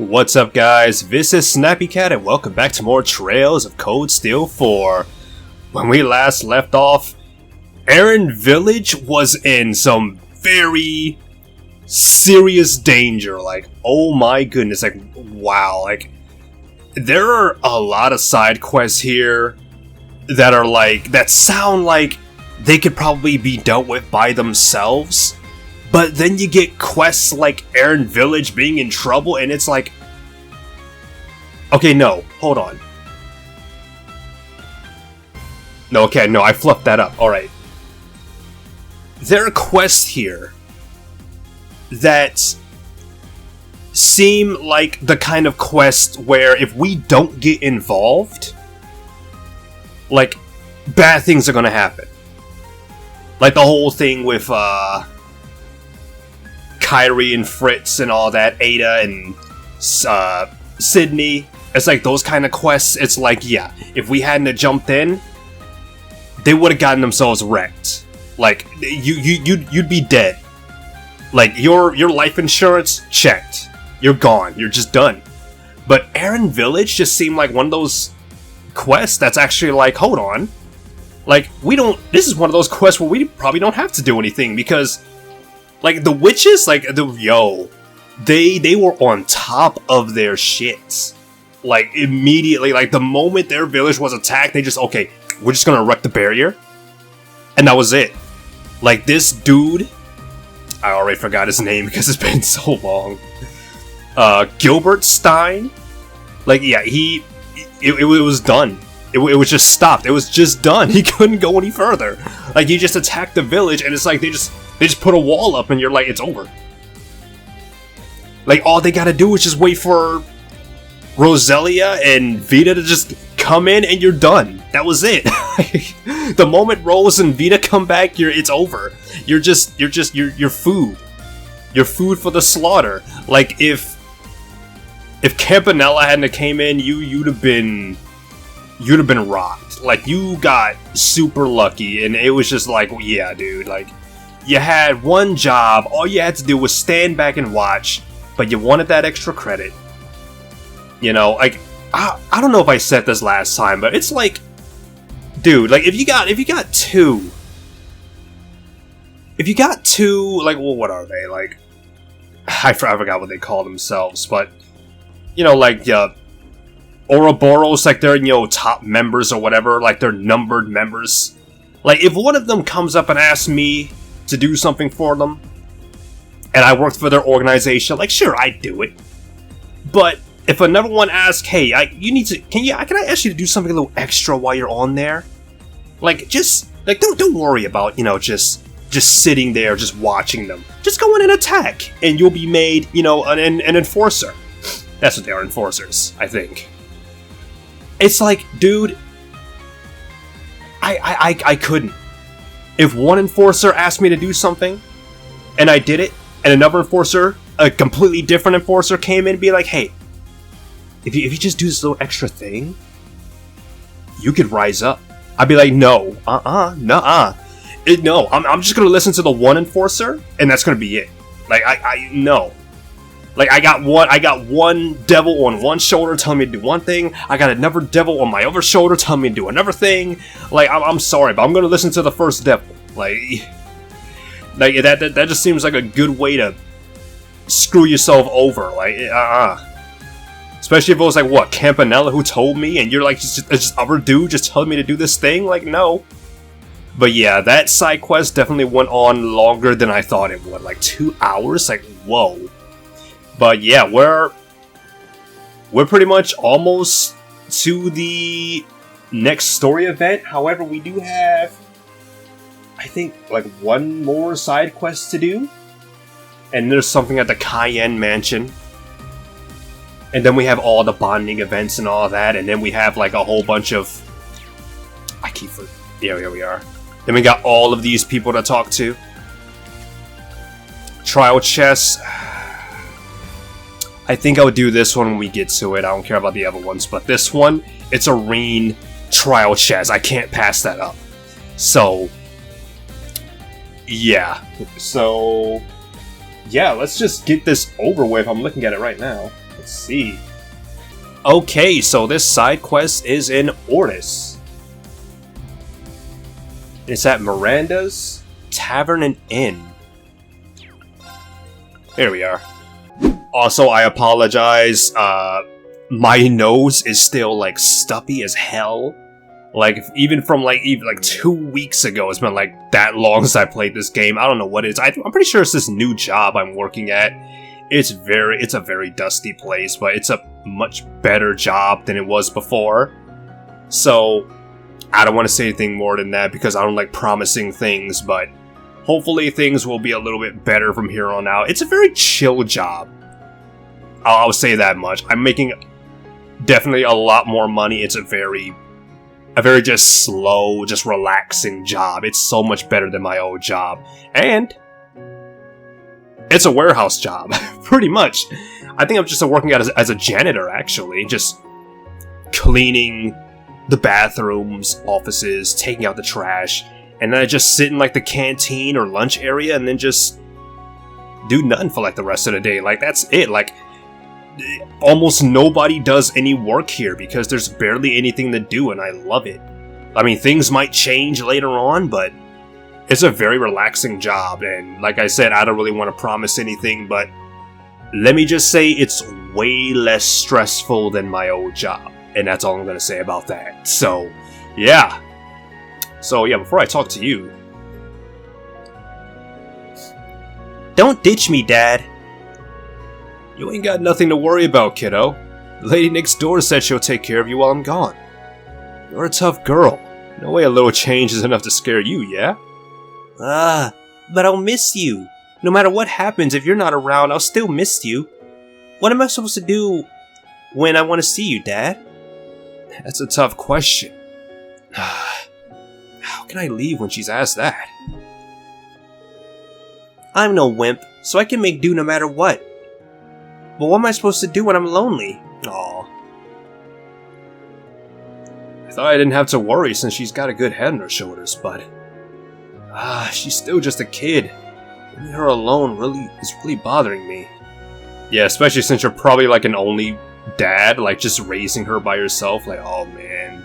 What's up, guys? This is Snappy and welcome back to more Trails of Cold Steel 4. When we last left off, Aaron Village was in some very serious danger. Like, oh my goodness, like, wow. Like, there are a lot of side quests here that are like, that sound like they could probably be dealt with by themselves. But then you get quests like Aaron Village being in trouble, and it's like... Okay, no. Hold on. No, okay, no, I fluffed that up. Alright. There are quests here that seem like the kind of quest where if we don't get involved, like, bad things are gonna happen. Like the whole thing with, Kyrie and Fritz and all that, Ada and Sydney. It's like those kind of quests. It's like, yeah, if we hadn't jumped in, they would have gotten themselves wrecked. Like, you'd be dead. Like, your life insurance checked. You're gone. You're just done. But Aaron Village just seemed like one of those quests that's actually like, hold on. Like, this is one of those quests where we probably don't have to do anything because, like, the witches, like, they were on top of their shit. Like, immediately, like, the moment their village was attacked, they just, okay, we're just gonna wreck the barrier. And that was it. Like, this dude, I already forgot his name because it's been so long. Gilbert Stein? Like, yeah, it was done. It was just stopped. It was just done. He couldn't go any further. Like, he just attacked the village, and it's like, they just put a wall up, and you're like, it's over. Like, all they gotta do is just wait for Roselia and Vita to just come in, and you're done. That was it. The moment Rose and Vita come back, it's over. You're food. You're food for the slaughter. Like, if Campanella hadn't came in, you'd have been rocked. Like, you got super lucky, and it was just like, yeah, dude, like, you had one job, all you had to do was stand back and watch, but you wanted that extra credit. You know, like, I don't know if I said this last time, but it's like, dude, like, if you got two, like, well, what are they, like, I forgot what they call themselves, but, you know, like, Ouroboros, like, they're, you know, top members or whatever, like, they're numbered members. Like, if one of them comes up and asks me to do something for them, and I worked for their organization, like, sure, I'd do it. But if another one asks, hey, can I ask you to do something a little extra while you're on there? Like, just, like, don't worry about, you know, just sitting there, just watching them. Just go in and attack, and you'll be made, you know, an enforcer. That's what they are, enforcers, I think. It's like, dude, I couldn't. If one enforcer asked me to do something, and I did it, and another enforcer, a completely different enforcer, came in and be like, hey, if you just do this little extra thing, you could rise up. I'd be like, no, nuh-uh. No, I'm just gonna listen to the one enforcer, and that's gonna be it. Like, no. Like, I got one devil on one shoulder telling me to do one thing. I got another devil on my other shoulder telling me to do another thing. Like, I'm sorry, but I'm gonna listen to the first devil. Like that just seems like a good way to screw yourself over. Like, especially if it was like, what, Campanella who told me, and you're like, just other dude just telling me to do this thing? Like, no. But yeah, that side quest definitely went on longer than I thought it would. Like, 2 hours? Like, whoa. But yeah, we're pretty much almost to the next story event. However, we do have, I think, like, one more side quest to do. And there's something at the Cayenne Mansion. And then we have all the bonding events and all that. And then we have, like, a whole bunch of... Yeah, here we are. Then we got all of these people to talk to. Trial chess... I think I would do this one when we get to it. I don't care about the other ones, but this one, it's a Reen trial chess. I can't pass that up. So, yeah. So, yeah, let's just get this over with. I'm looking at it right now. Let's see. Okay, so this side quest is in Ortis. It's at Miranda's Tavern and Inn. Here we are. Also, I apologize. My nose is still like stuffy as hell. Like even from even 2 weeks ago, it's been like that long since I played this game. I don't know what it is. I'm pretty sure it's this new job I'm working at. It's a very dusty place, but it's a much better job than it was before. So I don't want to say anything more than that because I don't like promising things, but hopefully things will be a little bit better from here on out. It's a very chill job. I'll say that much. I'm making definitely a lot more money. It's a very just slow, just relaxing job. It's so much better than my old job. And it's a warehouse job, pretty much. I think I'm just working out as a janitor, actually. Just cleaning the bathrooms, offices, taking out the trash, and then I just sit in like the canteen or lunch area and then just do nothing for like the rest of the day. Like that's it. Like almost nobody does any work here because there's barely anything to do and I love it. I mean, things might change later on, but it's a very relaxing job, and like I said, I don't really want to promise anything, but let me just say it's way less stressful than my old job, and that's all I'm going to say about that. So, yeah. Before I talk to you... Don't ditch me, Dad. You ain't got nothing to worry about, kiddo. The lady next door said she'll take care of you while I'm gone. You're a tough girl. No way a little change is enough to scare you, yeah? But I'll miss you. No matter what happens, if you're not around, I'll still miss you. What am I supposed to do when I want to see you, Dad? That's a tough question. How can I leave when she's asked that? I'm no wimp, so I can make do no matter what. But what am I supposed to do when I'm lonely? Aw. I thought I didn't have to worry since she's got a good head on her shoulders, but... she's still just a kid. Leaving her alone is really bothering me. Yeah, especially since you're probably like an only dad, like just raising her by yourself. Like, oh man,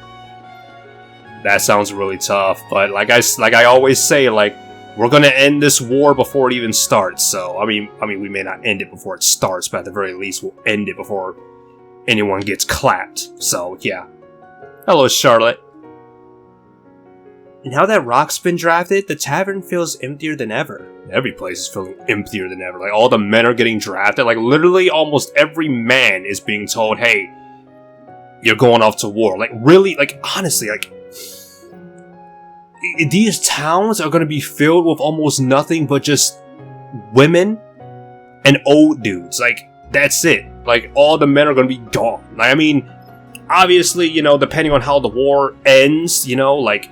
that sounds really tough. But like I always say, like we're gonna end this war before it even starts. So I mean, we may not end it before it starts, but at the very least, we'll end it before anyone gets clapped. So yeah. Hello, Charlotte. Now that Rock's been drafted, the tavern feels emptier than ever. Every place is feeling emptier than ever. Like, all the men are getting drafted. Like, literally almost every man is being told, hey, you're going off to war. Like, really, like, honestly, like, these towns are going to be filled with almost nothing but just women and old dudes. Like, that's it. Like, all the men are going to be gone. Like, I mean, obviously, you know, depending on how the war ends, you know, like,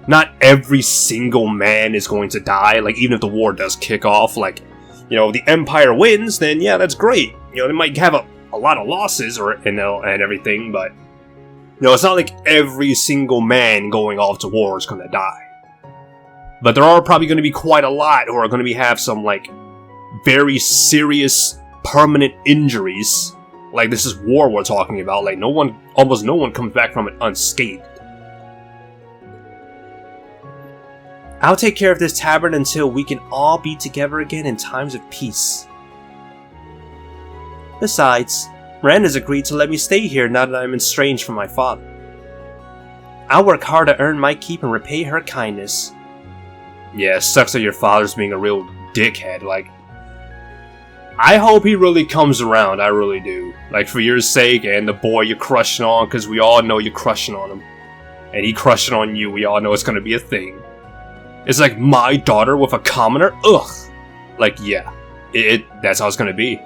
not every single man is going to die. Like, even if the war does kick off, like, you know, the Empire wins, then yeah, that's great. You know, they might have a lot of losses and everything, but, you know, it's not like every single man going off to war is going to die. But there are probably going to be quite a lot who are going to have some, like, very serious, permanent injuries. Like, this is war we're talking about. Like, almost no one comes back from it unscathed. I'll take care of this tavern until we can all be together again in times of peace. Besides, Miranda's agreed to let me stay here now that I'm estranged from my father. I'll work hard to earn my keep and repay her kindness. Yeah, it sucks that your father's being a real dickhead. Like, I hope he really comes around, I really do. Like, for your sake and the boy you're crushing on, because we all know you're crushing on him. And he crushing on you, we all know it's gonna be a thing. It's like, my daughter with a commoner? Ugh! Like, yeah. That's how it's gonna be.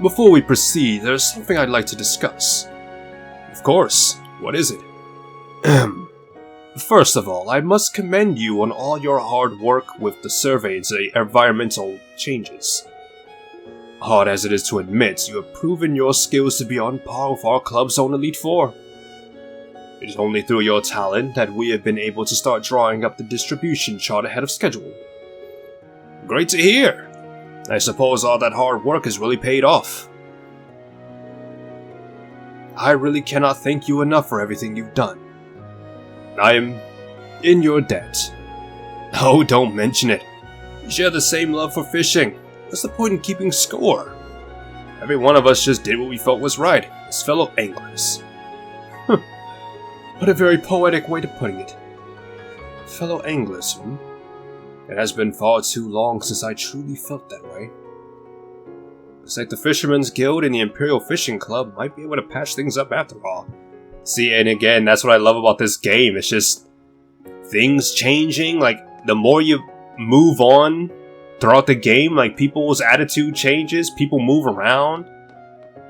Before we proceed, there's something I'd like to discuss. Of course. What is it? First of all, I must commend you on all your hard work with the survey and the environmental changes. Hard as it is to admit, you have proven your skills to be on par with our club's own Elite Four. It is only through your talent that we have been able to start drawing up the distribution chart ahead of schedule. Great to hear! I suppose all that hard work has really paid off. I really cannot thank you enough for everything you've done. I am in your debt. Oh, don't mention it. We share the same love for fishing. What's the point in keeping score? Every one of us just did what we felt was right, as fellow anglers. What a very poetic way to putting it. Fellow anglers, It has been far too long since I truly felt that way. It's like the Fisherman's Guild and the Imperial Fishing Club might be able to patch things up after all. See, and again, that's what I love about this game. It's just things changing. Like, the more you move on throughout the game, like, people's attitude changes, people move around.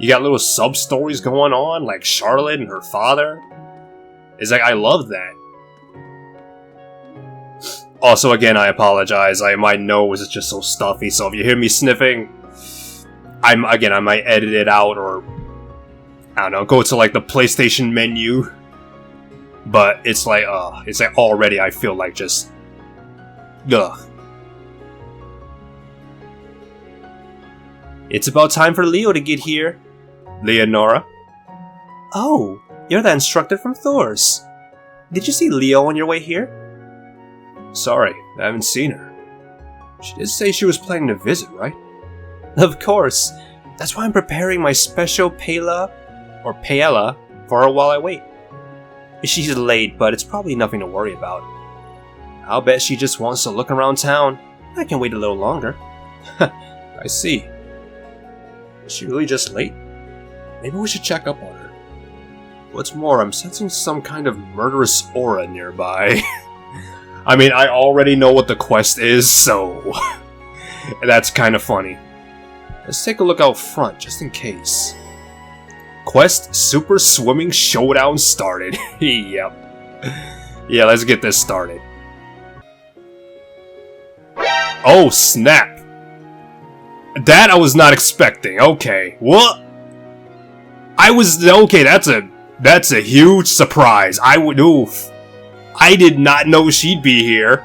You got little sub-stories going on, like Charlotte and her father. It's like, I love that. Also, again, I apologize. My nose is just so stuffy, so if you hear me sniffing, I might edit it out, or I don't know, go to like the PlayStation menu. But it's like already I feel like just, ugh. It's about time for Leo to get here. Leonora? Oh, you're the instructor from Thor's. Did you see Leo on your way here? Sorry, I haven't seen her. She did say she was planning to visit, right? Of course. That's why I'm preparing my special paella for her while I wait. She's late, but it's probably nothing to worry about. I'll bet she just wants to look around town. I can wait a little longer. I see. Is she really just late? Maybe we should check up on her. What's more, I'm sensing some kind of murderous aura nearby. I mean, I already know what the quest is, so that's kind of funny. Let's take a look out front, just in case. Quest Super Swimming Showdown started. Yep. Yeah, let's get this started. Oh, snap. That I was not expecting. Okay, what? Okay, that's a huge surprise. I did not know she'd be here.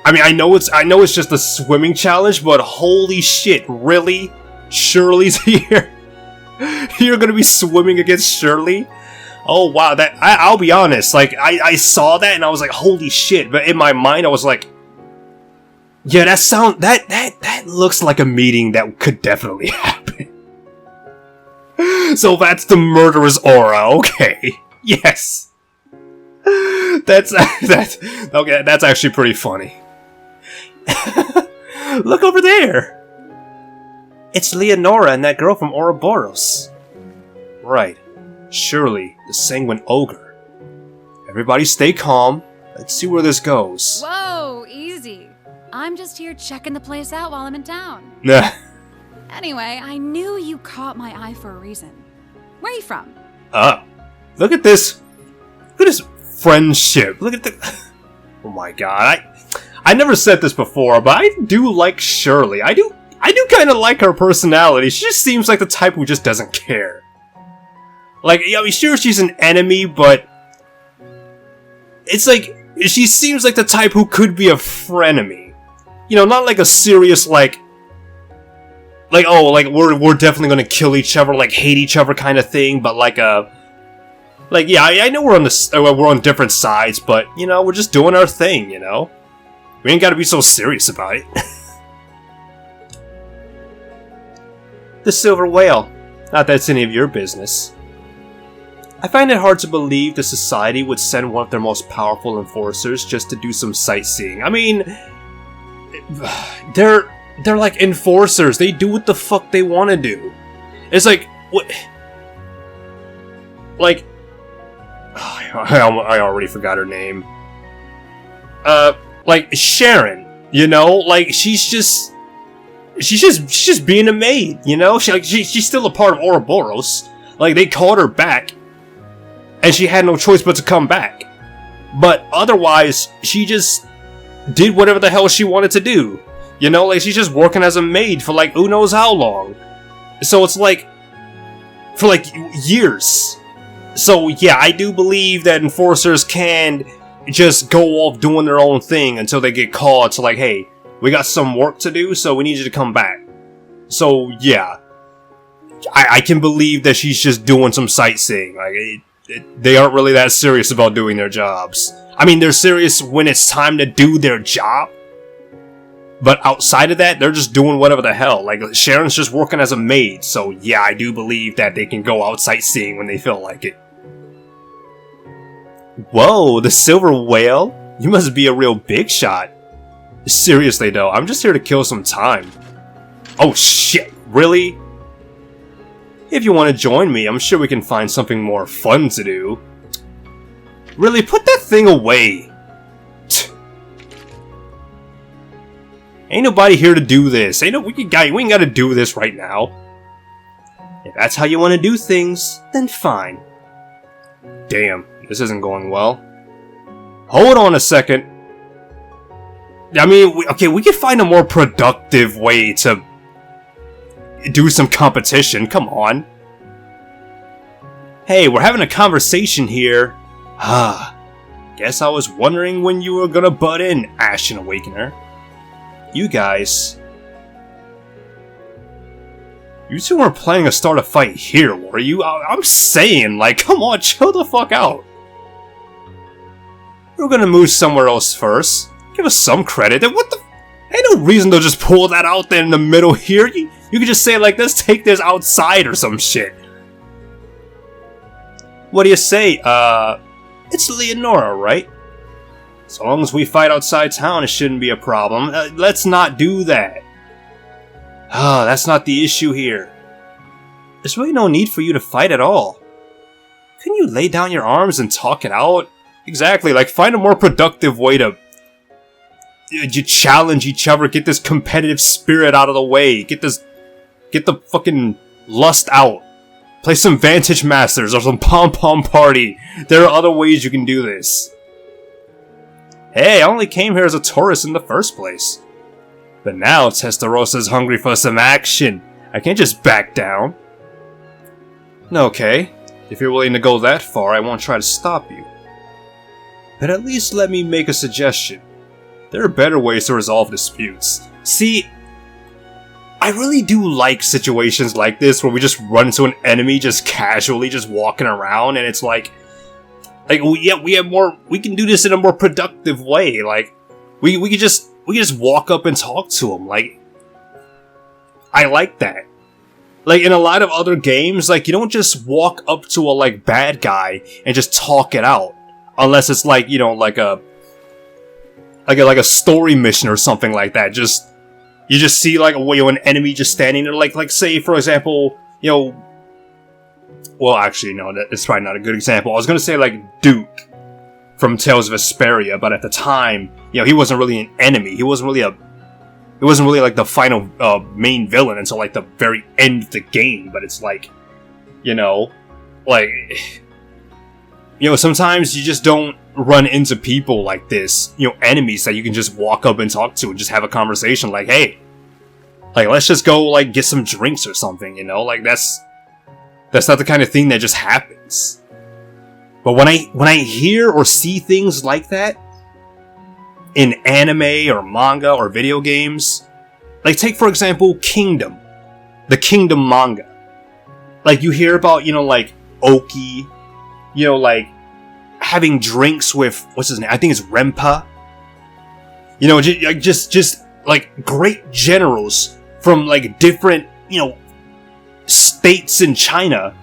I mean, I know it's just a swimming challenge, but holy shit, really? Shirley's here? You're gonna be swimming against Shirley? Oh wow, I'll be honest, like, I saw that and I was like, holy shit, but in my mind I was like, yeah, that looks like a meeting that could definitely happen. So that's the murderous aura, okay. Yes. That's actually pretty funny. Look over there. It's Leonora and that girl from Ouroboros. Right. Shirley, the sanguine ogre. Everybody stay calm. Let's see where this goes. Whoa, easy. I'm just here checking the place out while I'm in town. Nah. Anyway, I knew you caught my eye for a reason. Where are you from? Look at this. Look at this friendship. Look at the... Oh my god. I never said this before, but I do like Shirley. I do kind of like her personality. She just seems like the type who just doesn't care. Like, I mean, sure, she's an enemy, but it's like, she seems like the type who could be a frenemy. You know, not like a serious, like, oh, like, we're definitely gonna kill each other, like, hate each other kind of thing, but like yeah, I know we're on different sides, but, you know, we're just doing our thing, you know? We ain't gotta be so serious about it. The Silver Whale. Not that it's any of your business. I find it hard to believe the society would send one of their most powerful enforcers just to do some sightseeing. I mean, they're like enforcers. They do what the fuck they want to do. It's like, what? Like, I already forgot her name. Like Sharon, you know, like she's just being a maid, you know. She's still a part of Ouroboros. Like, they called her back, and she had no choice but to come back. But otherwise, she just did whatever the hell she wanted to do. You know, like, she's just working as a maid for, like, who knows how long. So it's like, for, like, years. So, yeah, I do believe that enforcers can just go off doing their own thing until they get called to, like, hey, we got some work to do, so we need you to come back. So yeah, I can believe that she's just doing some sightseeing. Like they aren't really that serious about doing their jobs. I mean, they're serious when it's time to do their job, but outside of that, they're just doing whatever the hell. Like Sharon's just working as a maid, so yeah, I do believe that they can go out sightseeing when they feel like it. Whoa, the silver whale? You must be a real big shot. Seriously though, I'm just here to kill some time. Oh shit, really? If you want to join me, I'm sure we can find something more fun to do. Really, put that thing away. Ain't nobody here to do this. We ain't gotta do this right now. If that's how you want to do things, then fine. Damn, this isn't going well. Hold on a second. I mean, we could find a more productive way to do some competition. Come on. Hey, we're having a conversation here. Guess I was wondering when you were gonna butt in, Ashen Awakener. You guys... You two weren't planning to start a fight here, were you? I'm saying, like, come on, chill the fuck out. We're gonna move somewhere else first. Give us some credit. What the... Ain't no reason to just pull that out there in the middle here. You could just say, like, let's take this outside or some shit. What do you say? It's Leonora, right? So long as we fight outside town, it shouldn't be a problem. Let's not do that. That's not the issue here. There's really no need for you to fight at all. Couldn't you lay down your arms and talk it out? Exactly, like, find a more productive way to... You challenge each other, get this competitive spirit out of the way, get the fucking lust out. Play some Vantage Masters or some Pom-Pom Party. There are other ways you can do this. Hey, I only came here as a tourist in the first place. But now Testarosa's hungry for some action. I can't just back down. Okay, if you're willing to go that far, I won't try to stop you. But at least let me make a suggestion. There are better ways to resolve disputes. See, I really do like situations like this where we just run into an enemy just casually just walking around and it's like we can do this in a more productive way. Like we can just walk up and talk to him. Like I like that. Like in a lot of other games, like you don't just walk up to a like bad guy and just talk it out unless it's like, you know, like a story mission or something like that. You just see like an enemy just standing there, like say for example, you know, well actually no, that's probably not a good example. I was gonna say like Duke from Tales of Vesperia, but at the time, you know, he wasn't really an enemy. He wasn't really like the final main villain until like the very end of the game. But it's like, you know, like, you know, sometimes you just don't run into people like this, you know, enemies that you can just walk up and talk to and just have a conversation like, hey, like, let's just go, like, get some drinks or something, you know? Like, that's not the kind of thing that just happens. But when I hear or see things like that in anime or manga or video games, like, take, for example, Kingdom. The Kingdom manga. Like, you hear about, you know, like, Oki, you know, like, having drinks with, what's his name? I think it's Rempa. You know, just like, great generals from, like, different, you know, states in China,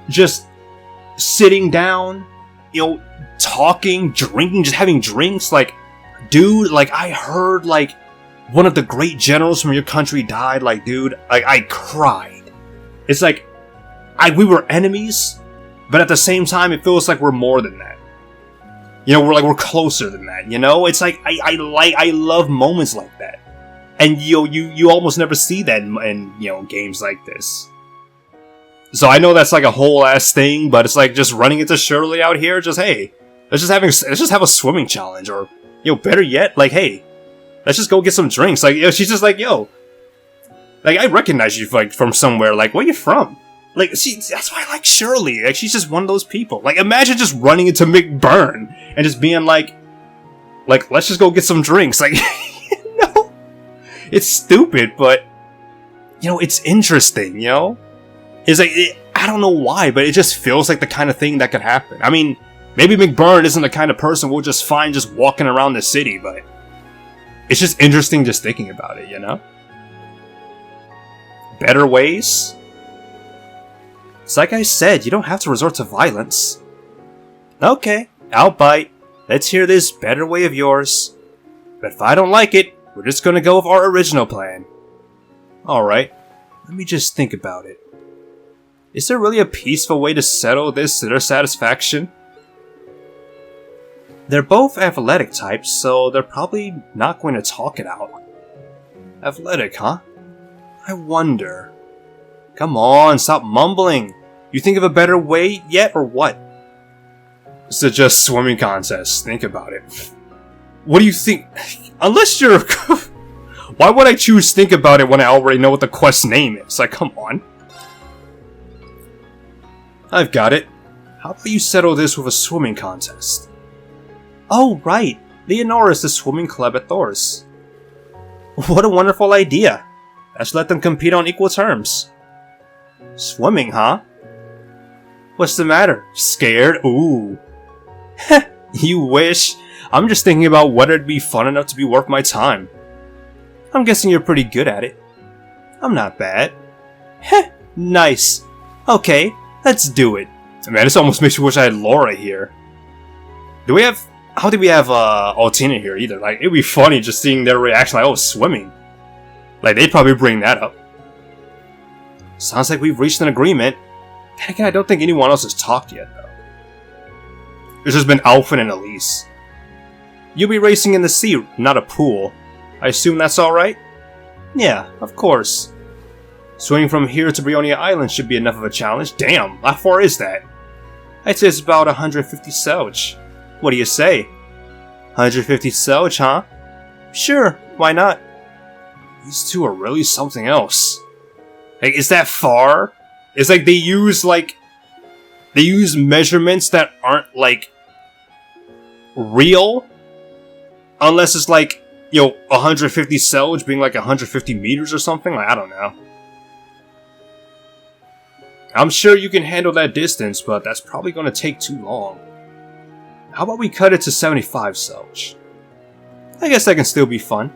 just sitting down, you know, talking, drinking, just having drinks. Like, dude, like, I heard, like, one of the great generals from your country died. Like, dude, like, I cried. It's like, we were enemies, but at the same time, it feels like we're more than that. You know, we're closer than that, you know? It's like, I love moments like that. And you almost never see that in, you know, games like this. So I know that's like a whole ass thing, but it's like just running into Shirley out here, just, hey, let's just have a swimming challenge, or, you know, better yet, like, hey, let's just go get some drinks. Like, you know, she's just like, yo, like, I recognize you, like, from somewhere. Like, where you from? Like, that's why I like Shirley. Like, she's just one of those people. Like, imagine just running into McBurn and just being like, let's just go get some drinks. Like, you know, it's stupid, but you know, it's interesting, you know? It's like, I don't know why, but it just feels like the kind of thing that could happen. I mean, maybe McBurn isn't the kind of person we'll just find just walking around the city, but it's just interesting just thinking about it, you know? Better ways? It's like I said, you don't have to resort to violence. Okay, I'll bite. Let's hear this better way of yours. But if I don't like it, we're just gonna go with our original plan. Alright, let me just think about it. Is there really a peaceful way to settle this to their satisfaction? They're both athletic types, so they're probably not going to talk it out. Athletic, huh? I wonder. Come on, stop mumbling. You think of a better way yet, or what? It's a just swimming contest. Think about it. What do you think? Unless you're... Why would I choose think about it when I already know what the quest name is? Like, come on. I've got it. How about you settle this with a swimming contest? Oh, right. Leonora is the swimming club at Thor's. What a wonderful idea. Let's let them compete on equal terms. Swimming, huh? What's the matter? Scared? Ooh. Heh, you wish. I'm just thinking about whether it'd be fun enough to be worth my time. I'm guessing you're pretty good at it. I'm not bad. Heh, nice. Okay, let's do it. Man, this almost makes me wish I had Laura here. Do we have... I don't think we have Altina here either. Like, it'd be funny just seeing their reaction, like, oh, swimming. Like, they'd probably bring that up. Sounds like we've reached an agreement. And again, I don't think anyone else has talked yet, though. There's just been Alphen and Elise. You'll be racing in the sea, not a pool. I assume that's alright? Yeah, of course. Swimming from here to Brionia Island should be enough of a challenge. Damn, how far is that? I'd say it's about 150 Selge. What do you say? 150 Selge, huh? Sure, why not? These two are really something else. Like, is that far? It's like they use measurements that aren't, like, real. Unless it's like, you know, 150 Selge being like 150 meters or something. Like, I don't know. I'm sure you can handle that distance, but that's probably going to take too long. How about we cut it to 75 Selge? I guess that can still be fun.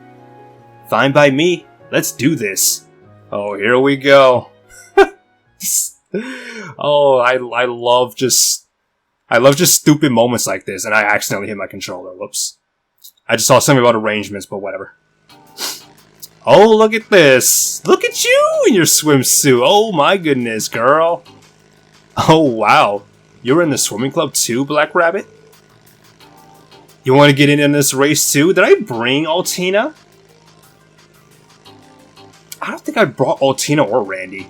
Fine by me. Let's do this. Oh, here we go. Oh, I love just stupid moments like this, and I accidentally hit my controller. Whoops. I just saw something about arrangements, but whatever. Oh, look at this. Look at you in your swimsuit. Oh my goodness, girl. Oh, wow. You're in the swimming club too, Black Rabbit? You want to get in this race too? Did I bring Altina? I don't think I brought Altina or Randy.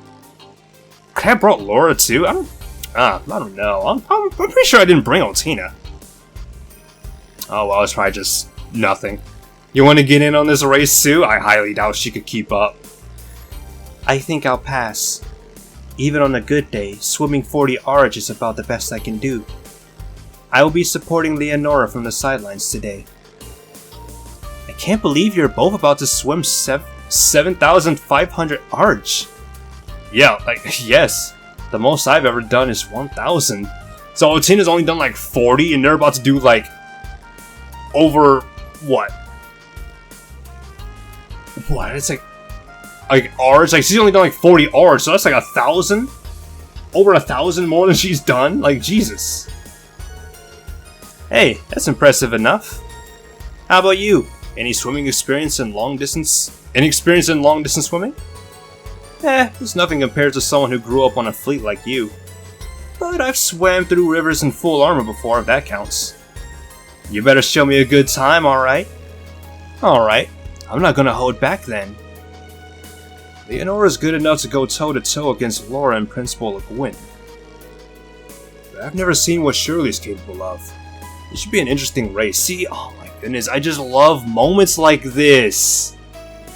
Could I have brought Laura too? I don't know. I'm pretty sure I didn't bring Altina. Oh well, it's probably just nothing. You want to get in on this race too? I highly doubt she could keep up. I think I'll pass. Even on a good day, swimming 40 arch is about the best I can do. I will be supporting Leonora from the sidelines today. I can't believe you're both about to swim 7,500 arch. Yeah, like, yes. The most I've ever done is 1,000. So Altina's only done like 40 and they're about to do like over what? What? It's like arch? Like she's only done like 40 arch, so that's like 1,000? Over 1,000 more than she's done? Like, Jesus. Hey, that's impressive enough. How about you? Any swimming experience in long distance? Any experience in long distance swimming? It's nothing compared to someone who grew up on a fleet like you. But I've swam through rivers in full armor before, if that counts. You better show me a good time, alright? Alright, I'm not gonna hold back then. Leonora's good enough to go toe-to-toe against Laura and Principal Gwyn. But I've never seen what Shirley's capable of. It should be an interesting race. See, oh my goodness, I just love moments like this.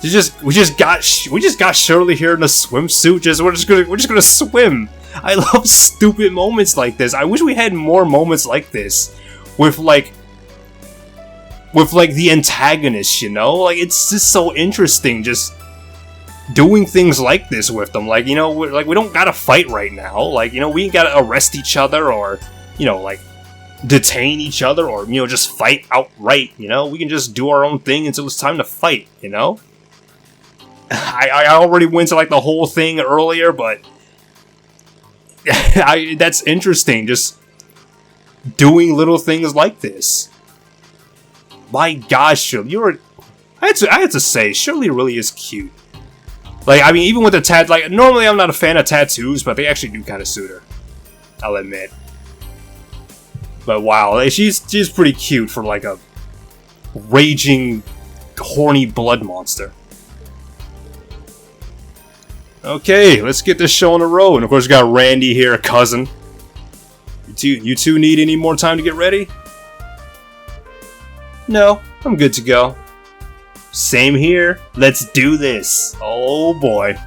We just got Shirley here in a swimsuit. We're just gonna swim. I love stupid moments like this. I wish we had more moments like this with like the antagonist. You know, like it's just so interesting. Just doing things like this with them. Like, you know, like, we don't gotta fight right now. Like, you know, we ain't gotta arrest each other or, you know, like, detain each other or, you know, just fight outright, you know? We can just do our own thing until it's time to fight, you know? I already went to, like, the whole thing earlier, but that's interesting, just doing little things like this. My gosh, Shirley, I had to say, Shirley really is cute. Like, I mean, even with the like, normally I'm not a fan of tattoos, but they actually do kind of suit her. I'll admit. But wow, like, she's pretty cute for, like, a raging, horny blood monster. Okay, let's get this show on the road. And of course, we got Randy here, cousin. You two need any more time to get ready? No, I'm good to go. Same here. Let's do this. Oh boy.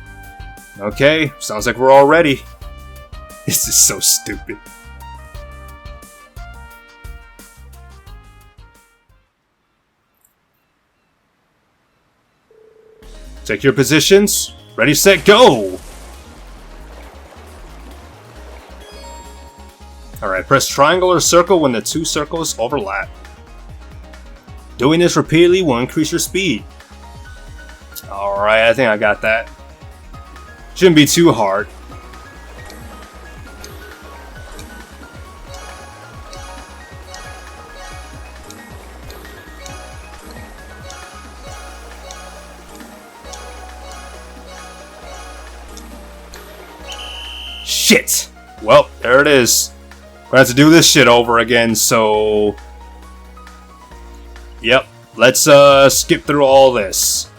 Okay, sounds like we're all ready. This is so stupid. Take your positions. Ready, set, go! Alright, press triangle or circle when the two circles overlap. Doing this repeatedly will increase your speed. Alright, I think I got that. Shouldn't be too hard. Shit! Well, there it is. We're gonna have to do this shit over again, so... Yep, let's skip through all this.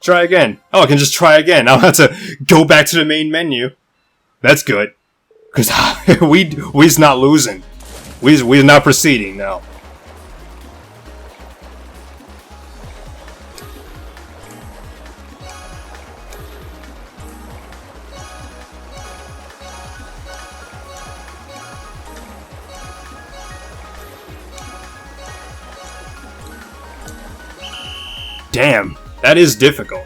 Try again. Oh, I can just try again. I don't have to go back to the main menu. That's good. Because we's not losing. We's not proceeding, no. Damn, that is difficult.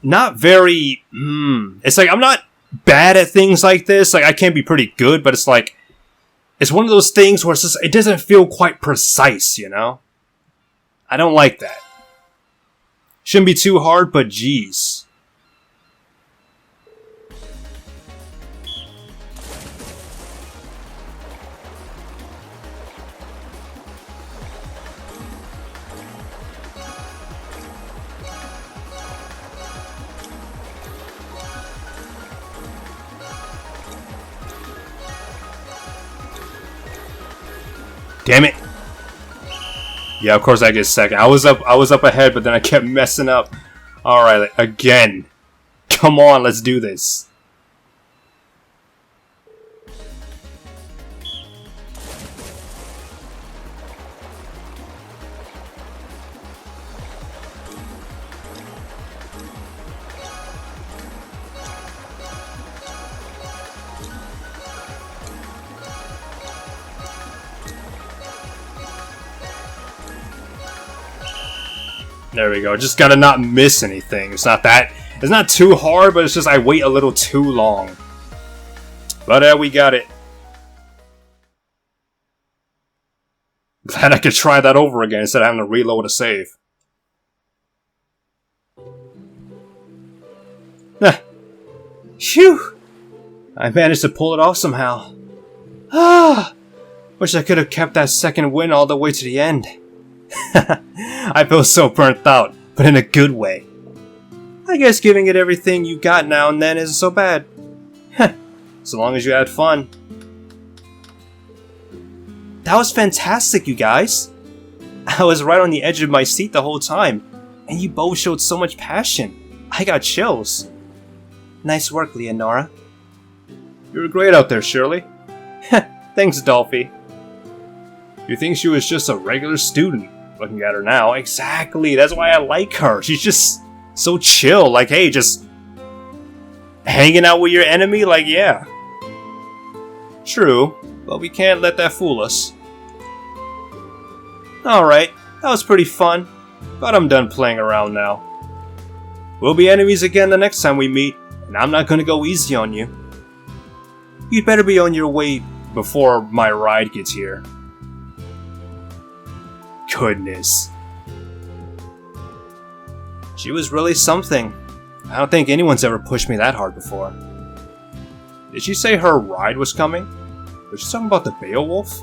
Not very... It's like, I'm not bad at things like this. Like, I can be pretty good, but it's like... It's one of those things where it's just, it doesn't feel quite precise, you know? I don't like that. Shouldn't be too hard, but geez. Damn it! Yeah, of course I get second. I was up ahead, but then I kept messing up. All right, again. Come on, let's do this. There we go. Just gotta not miss anything. It's not too hard, but it's just I wait a little too long. But we got it. Glad I could try that over again instead of having to reload a save. Phew! I managed to pull it off somehow. Wish I could have kept that second win all the way to the end. I feel so burnt out, but in a good way. I guess giving it everything you got now and then isn't so bad. So long as you had fun. That was fantastic, you guys. I was right on the edge of my seat the whole time, and you both showed so much passion. I got chills. Nice work, Leonora. You were great out there, Shirley. Thanks, Dolphy. You think she was just a regular student. Looking at her now, exactly, that's why I like her. She's just so chill, like, hey, just hanging out with your enemy, like, yeah. True, but we can't let that fool us. Alright, that was pretty fun, but I'm done playing around now. We'll be enemies again the next time we meet, and I'm not gonna go easy on you. You'd better be on your way before my ride gets here. Goodness. She was really something. I don't think anyone's ever pushed me that hard before. Did she say her ride was coming? Was she talking about the Beowulf?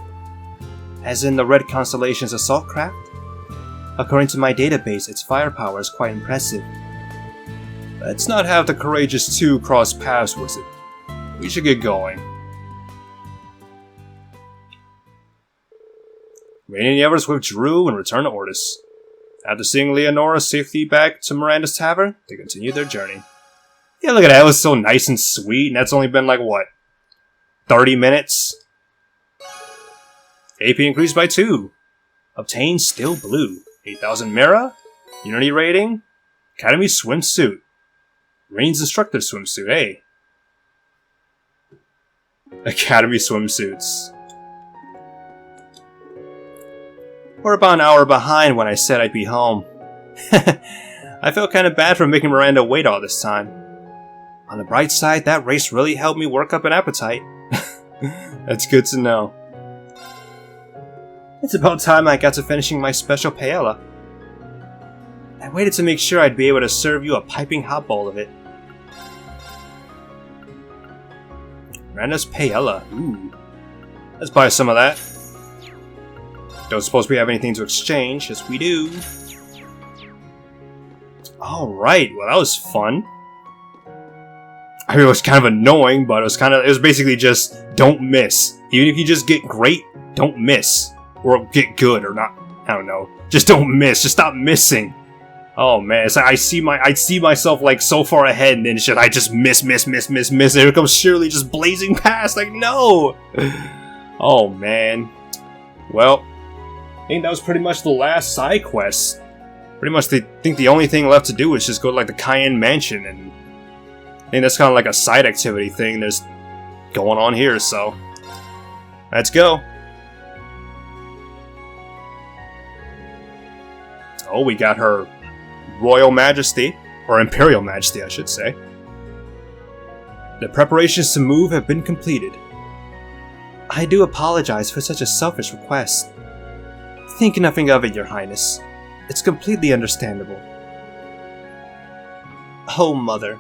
As in the Red Constellation's assault craft? According to my database, its firepower is quite impressive. Let's not have the Courageous Two cross paths with it. We should get going. Rain and the others withdrew and returned to Ortis. After seeing Leonora safely back to Miranda's tavern, they continued their journey. Yeah, look at that. It was so nice and sweet, and that's only been like, what, 30 minutes? AP increased by 2. Obtained Still Blue. 8,000 Mira. Unity rating. Academy swimsuit. Rain's instructor swimsuit, hey. Academy swimsuits. We're about an hour behind when I said I'd be home. I felt kind of bad for making Miranda wait all this time. On the bright side, that race really helped me work up an appetite. That's good to know. It's about time I got to finishing my special paella. I waited to make sure I'd be able to serve you a piping hot bowl of it. Miranda's paella. Ooh. Let's buy some of that. Don't suppose we have anything to exchange. Yes, we do. Alright, well that was fun. I mean, it was kind of annoying, but it was basically just don't miss. Even if you just get great, don't miss. Or get good, or not, I don't know. Just don't miss, just stop missing. Oh man, it's like I see myself like so far ahead, and then I just miss. And here comes Shirley just blazing past, like no! Oh man. Well, I think that was pretty much the last side quest. Pretty much, I think the only thing left to do is just go to like the Cayenne Mansion, and I think that's kind of like a side activity thing there's going on here, so let's go. Oh, we got her Royal Majesty, or Imperial Majesty I should say. The preparations to move have been completed. I do apologize for such a selfish request. Think nothing of it, Your Highness. It's completely understandable. Oh, Mother.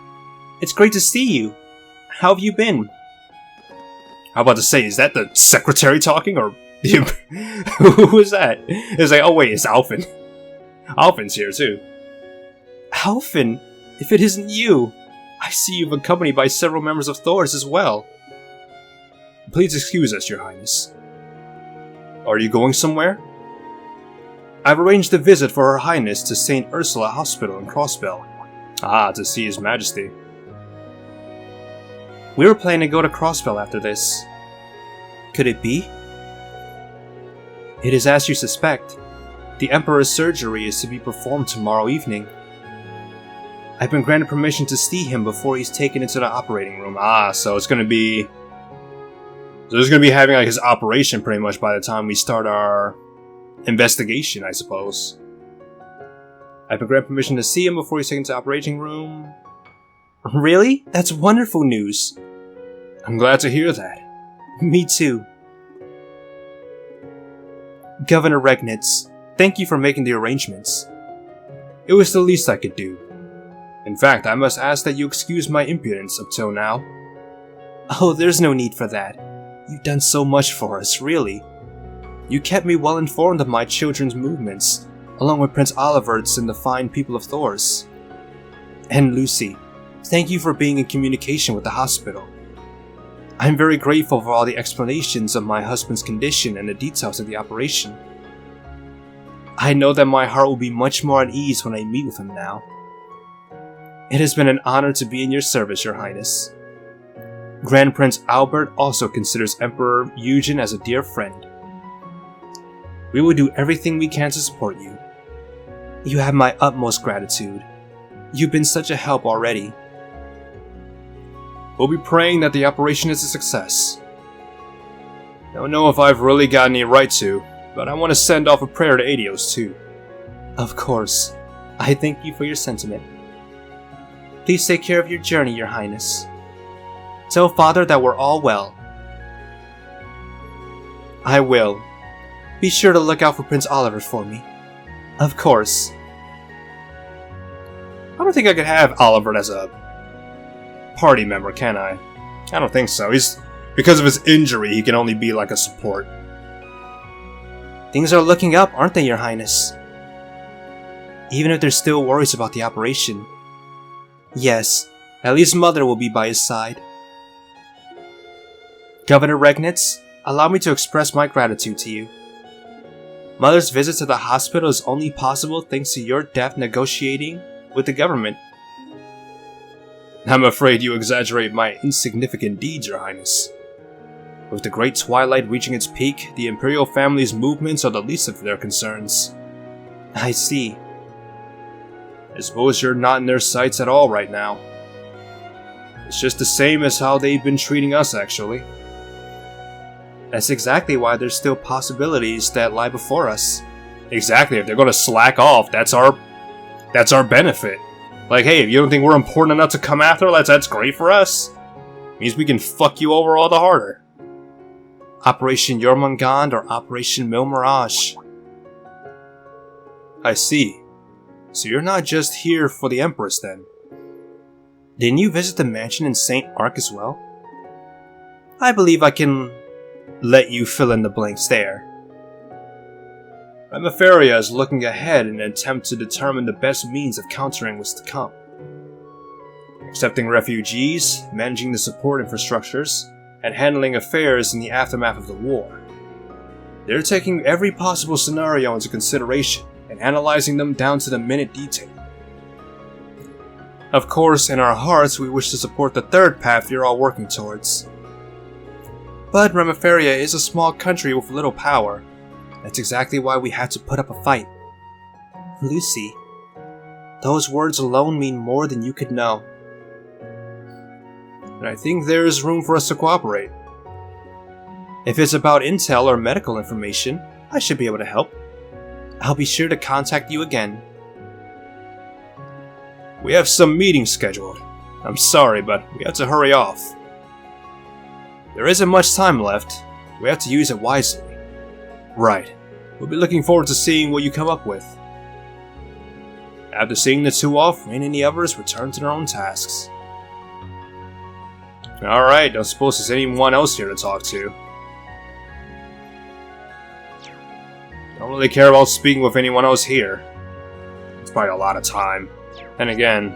It's great to see you. How have you been? How about to say, is that the secretary talking, or who is that? It's like, oh wait, it's Alphen. Alphen's here too. Alphen? If it isn't you, I see you've accompanied by several members of Thor's as well. Please excuse us, Your Highness. Are you going somewhere? I've arranged a visit for Her Highness to St. Ursula Hospital in Crossbell. Ah, to see His Majesty. We were planning to go to Crossbell after this. Could it be? It is as you suspect. The Emperor's surgery is to be performed tomorrow evening. I've been granted permission to see him before he's taken into the operating room. Ah, so it's gonna be... So he's gonna be having like his operation pretty much by the time we start our investigation, I suppose. I've been granted permission to see him before he's taken to the operating room. Really? That's wonderful news. I'm glad to hear that. Me too. Governor Regnitz, thank you for making the arrangements. It was the least I could do. In fact, I must ask that you excuse my impudence up till now. Oh, there's no need for that. You've done so much for us, really. You kept me well informed of my children's movements, along with Prince Olivert's and the fine people of Thor's. And Lucy, thank you for being in communication with the hospital. I'm very grateful for all the explanations of my husband's condition and the details of the operation. I know that my heart will be much more at ease when I meet with him now. It has been an honor to be in your service, Your Highness. Grand Prince Albert also considers Emperor Eugen as a dear friend. We will do everything we can to support you. You have my utmost gratitude. You've been such a help already. We'll be praying that the operation is a success. Don't know if I've really got any right to. but I want to send off a prayer to Adios too. Of course. I thank you for your sentiment. Please take care of your journey, Your Highness. Tell Father that we're all well. I will. Be sure to look out for Prince Oliver for me. Of course. I don't think I could have Oliver as a party member, can I? I don't think so. Because of his injury, he can only be like a support. Things are looking up, aren't they, Your Highness? Even if there's still worries about the operation. Yes, at least Mother will be by his side. Governor Regnitz, allow me to express my gratitude to you. Mother's visit to the hospital is only possible thanks to your deft negotiating with the government. I'm afraid you exaggerate my insignificant deeds, Your Highness. With the Great Twilight reaching its peak, the Imperial family's movements are the least of their concerns. I see. I suppose you're not in their sights at all right now. It's just the same as how they've been treating us, actually. That's exactly why there's still possibilities that lie before us. Exactly, if they're gonna slack off, that's our benefit. Like, hey, if you don't think we're important enough to come after, that's great for us. Means we can fuck you over all the harder. Operation Jormungand or Operation Mirage. I see. So you're not just here for the Empress, then? Didn't you visit the mansion in St. Ark as well? I believe I can let you fill in the blanks there. Remiferia is looking ahead in an attempt to determine the best means of countering what's to come. Accepting refugees, managing the support infrastructures, and handling affairs in the aftermath of the war. They're taking every possible scenario into consideration and analyzing them down to the minute detail. Of course, in our hearts, we wish to support the third path you're all working towards. But Remiferia is a small country with little power. That's exactly why we had to put up a fight. Lucy, those words alone mean more than you could know. And I think there is room for us to cooperate. If it's about intel or medical information, I should be able to help. I'll be sure to contact you again. We have some meetings scheduled. I'm sorry, but we have to hurry off. There isn't much time left. We have to use it wisely. Right. We'll be looking forward to seeing what you come up with. After seeing the two off, Rain and the others return to their own tasks. Alright, don't suppose there's anyone else here to talk to. Don't really care about speaking with anyone else here. It's probably a lot of time. And again,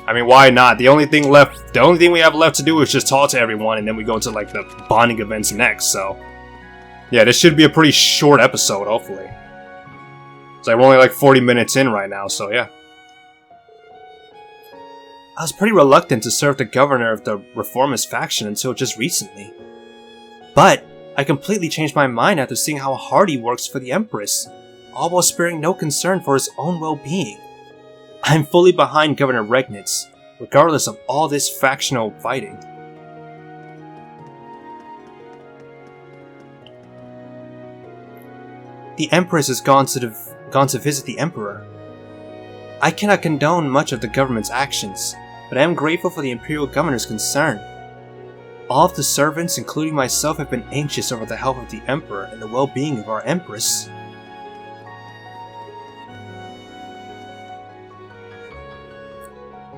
I mean, why not? The only thing we have left to do is just talk to everyone, and then we go into like the bonding events next, so. Yeah, this should be a pretty short episode, hopefully. It's like we're only like 40 minutes in right now, so yeah. I was pretty reluctant to serve the governor of the reformist faction until just recently. But I completely changed my mind after seeing how hard he works for the Empress, all while sparing no concern for his own well-being. I'm fully behind Governor Regnitz, regardless of all this factional fighting. The Empress has gone to visit the Emperor. I cannot condone much of the government's actions, but I am grateful for the Imperial Governor's concern. All of the servants, including myself, have been anxious over the health of the Emperor and the well-being of our Empress.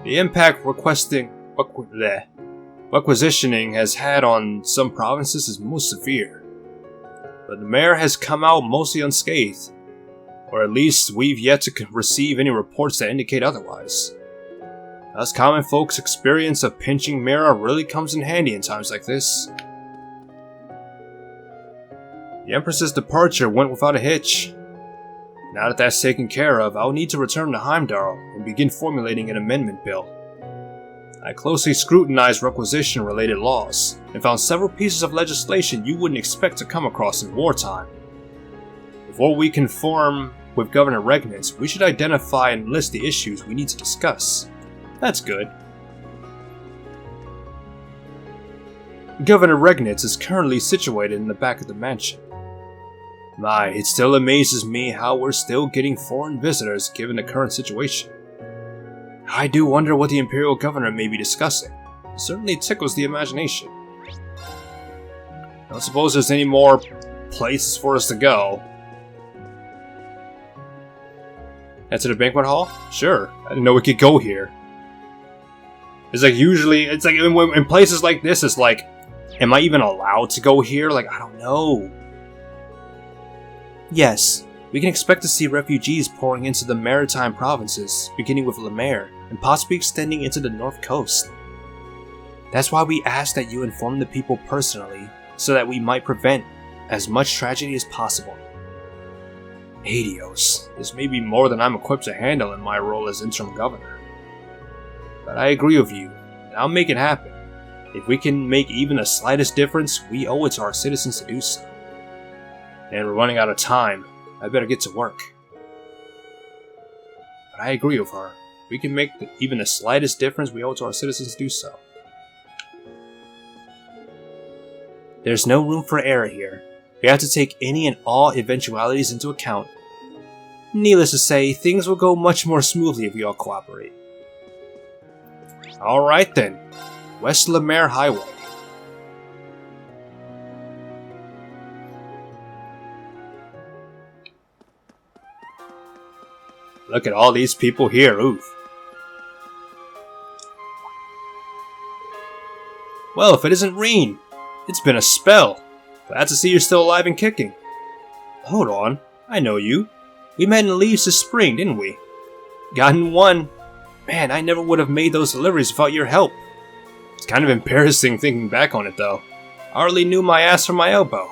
The impact requisitioning has had on some provinces is most severe, but the mayor has come out mostly unscathed, or at least we've yet to receive any reports that indicate otherwise. Us common folks' experience of pinching mirror really comes in handy in times like this. The Empress's departure went without a hitch. Now that that's taken care of, I'll need to return to Heimdall and begin formulating an amendment bill. I closely scrutinized requisition-related laws, and found several pieces of legislation you wouldn't expect to come across in wartime. Before we conform with Governor Regnitz, we should identify and list the issues we need to discuss. That's good. Governor Regnitz is currently situated in the back of the mansion. My, it still amazes me how we're still getting foreign visitors given the current situation. I do wonder what the Imperial Governor may be discussing. It certainly tickles the imagination. I don't suppose there's any more places for us to go. Head to the banquet hall? Sure. I didn't know we could go here. It's like usually, it's like in places like this, it's like, am I even allowed to go here? Like, I don't know. Yes, we can expect to see refugees pouring into the maritime provinces, beginning with Le Maire, and possibly extending into the north coast. That's why we ask that you inform the people personally, so that we might prevent as much tragedy as possible. Adios, this may be more than I'm equipped to handle in my role as interim governor. But I agree with you, and I'll make it happen. If we can make even the slightest difference, we owe it to our citizens to do so. And we're running out of time. I better get to work. But I agree with her. If we can make even the slightest difference, we owe it to our citizens to do so. There's no room for error here. We have to take any and all eventualities into account. Needless to say, things will go much more smoothly if we all cooperate. Alright then. West Le Maire Highway. Look at all these people here, oof. Well, if it isn't Reen, it's been a spell. Glad to see you're still alive and kicking. Hold on, I know you. We met in Leaves this spring, didn't we? Gotten one. Man, I never would have made those deliveries without your help. It's kind of embarrassing thinking back on it though. I hardly knew my ass from my elbow.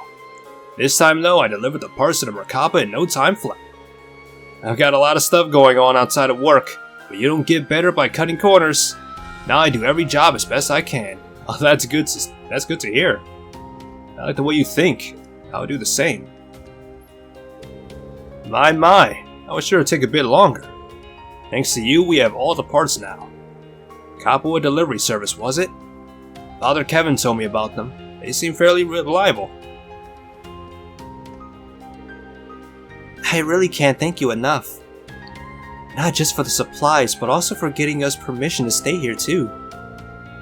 This time though, I delivered the parts to the Merkaba in no time flat. I've got a lot of stuff going on outside of work, but you don't get better by cutting corners. Now I do every job as best I can. Oh, that's good to hear. I like the way you think. I'll do the same. My, that was sure to take a bit longer. Thanks to you, we have all the parts now. Kapua delivery service, was it? Father Kevin told me about them. They seem fairly reliable. I really can't thank you enough. Not just for the supplies, but also for getting us permission to stay here too.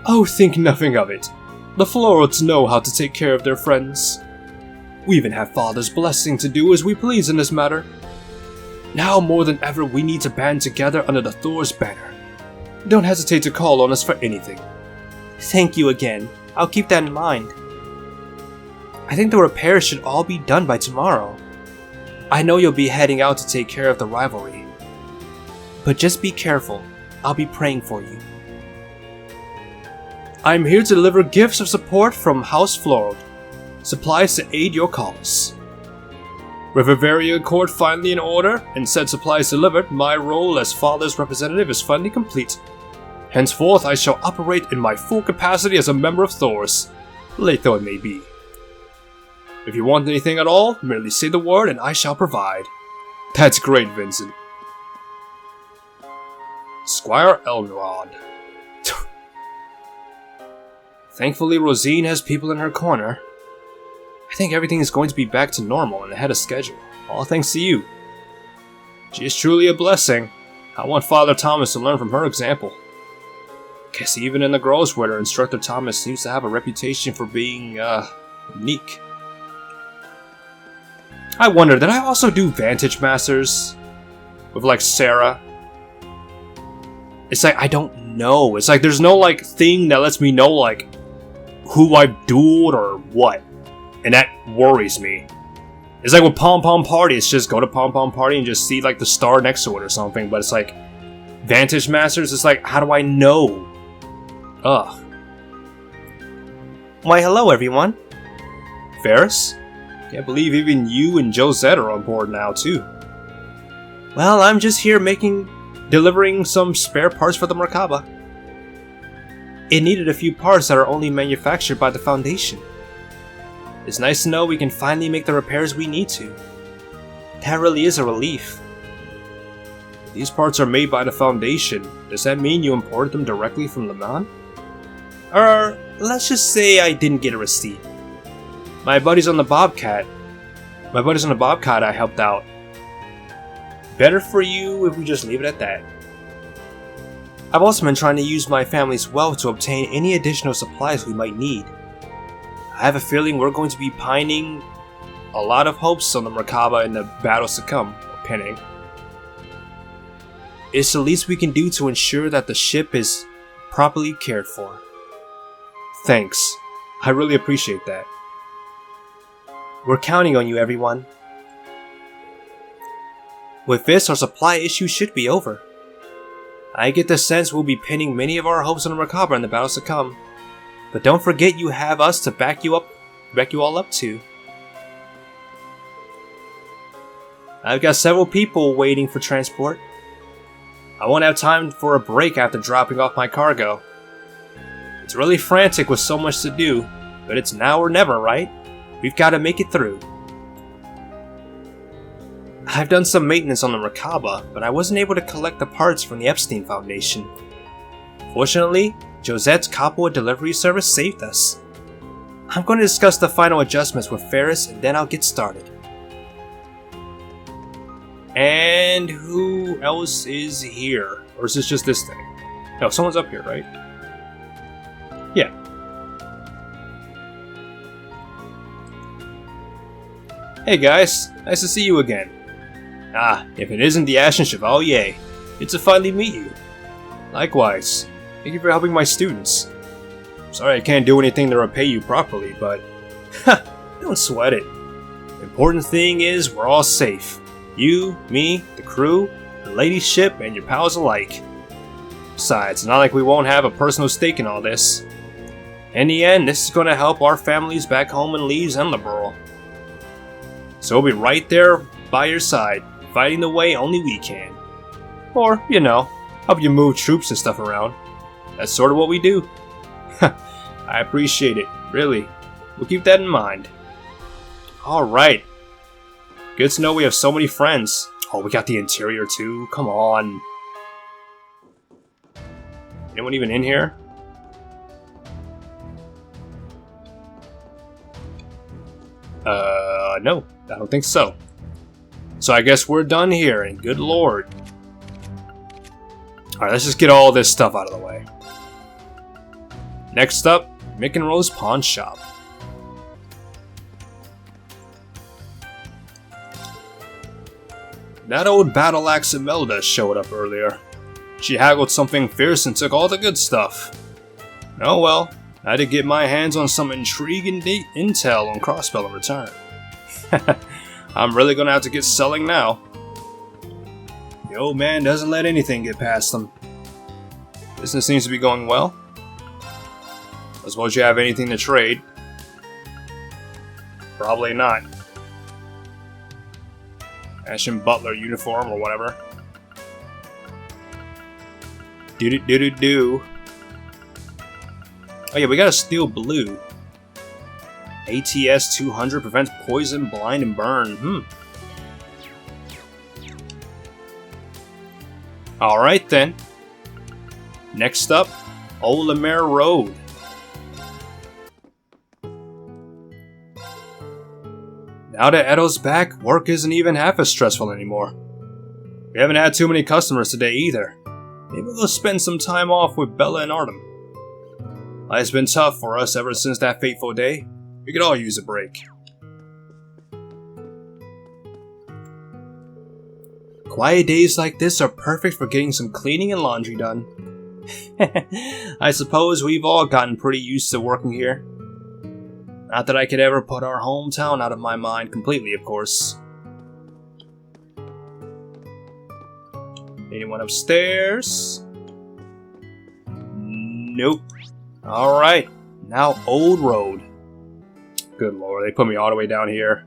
Oh, think nothing of it. The Florals know how to take care of their friends. We even have Father's blessing to do as we please in this matter. Now more than ever, we need to band together under the Thor's banner. Don't hesitate to call on us for anything. Thank you again. I'll keep that in mind. I think the repairs should all be done by tomorrow. I know you'll be heading out to take care of the rivalry. But just be careful. I'll be praying for you. I'm here to deliver gifts of support from House Floral. Supplies to aid your cause. With Bavaria Court finally in order and said supplies delivered, my role as Father's representative is finally complete. Henceforth, I shall operate in my full capacity as a member of Thor's, late though it may be. If you want anything at all, merely say the word and I shall provide. That's great, Vincent. Squire Elrond. Thankfully, Rosine has people in her corner. I think everything is going to be back to normal and ahead of schedule, all thanks to you. She is truly a blessing. I want Father Thomas to learn from her example. Guess even in the Grosswater, Instructor Thomas seems to have a reputation for being, unique. I wonder, did I also do Vantage Masters? With, like, Sarah? It's like, I don't know. It's like, there's no, like, thing that lets me know, like, who I've dueled or what. And that worries me. It's like with Pom Pom Party, it's just go to Pom Pom Party and just see, like, the star next to it or something. But it's like, Vantage Masters, it's like, how do I know? Ugh. Why, hello, everyone. Ferris? Can't believe even you and Josette are on board now, too. Well, I'm just here delivering some spare parts for the Merkaba. It needed a few parts that are only manufactured by the Foundation. It's nice to know we can finally make the repairs we need to. That really is a relief. These parts are made by the Foundation. Does that mean you imported them directly from Le Mans? Let's just say I didn't get a receipt. My buddies on the Bobcat, My buddies on the Bobcat I helped out. Better for you if we just leave it at that. I've also been trying to use my family's wealth to obtain any additional supplies we might need. I have a feeling we're going to be pining a lot of hopes on the Merkaba in the battles to come, or pinning. It's the least we can do to ensure that the ship is properly cared for. Thanks. I really appreciate that. We're counting on you, everyone. With this, our supply issue should be over. I get the sense we'll be pinning many of our hopes on the Merkaba in the battles to come. But don't forget you have us to back you all up too. I've got several people waiting for transport. I won't have time for a break after dropping off my cargo. It's really frantic with so much to do, but it's now or never, right? We've got to make it through. I've done some maintenance on the Merkaba, but I wasn't able to collect the parts from the Epstein Foundation. Fortunately, Josette's Capua delivery service saved us. I'm going to discuss the final adjustments with Ferris and then I'll get started. And who else is here? Or is this just this thing? No, someone's up here, right? Yeah. Hey guys, nice to see you again. Ah, if it isn't the Ashen Chevalier, it's to finally meet you. Likewise, thank you for helping my students. Sorry I can't do anything to repay you properly, but don't sweat it. The important thing is we're all safe. You, me, the crew, the lady's ship, and your pals alike. Besides, it's not like we won't have a personal stake in all this. In the end, this is going to help our families back home in Leeds and Liberal. So we'll be right there by your side, fighting the way only we can. Or, you know, help you move troops and stuff around. That's sort of what we do. I appreciate it, really. We'll keep that in mind. Alright. Good to know we have so many friends. Oh, we got the interior too? Come on. Anyone even in here? No. I don't think so. So I guess we're done here, and good lord. Alright, let's just get all this stuff out of the way. Next up, Mick and Rose Pawn Shop. That old battle axe Imelda showed up earlier. She haggled something fierce and took all the good stuff. Oh well, I had to get my hands on some intriguing intel on Crossbell in return. I'm really gonna have to get selling now. The old man doesn't let anything get past him. Business seems to be going well. I suppose you have anything to trade? Probably not. Ashen Butler uniform or whatever. Do. Oh yeah, we got a steel blue. ATS 200 prevents poison, blind, and burn. Alright then. Next up, Old Lemaire Road. Now that Edo's back, work isn't even half as stressful anymore. We haven't had too many customers today either. Maybe we'll spend some time off with Bella and Artem. Life's been tough for us ever since that fateful day. We could all use a break. Quiet days like this are perfect for getting some cleaning and laundry done. I suppose we've all gotten pretty used to working here. Not that I could ever put our hometown out of my mind completely, of course. Anyone upstairs? Nope. Alright, now Old Road. Good lord, they put me all the way down here.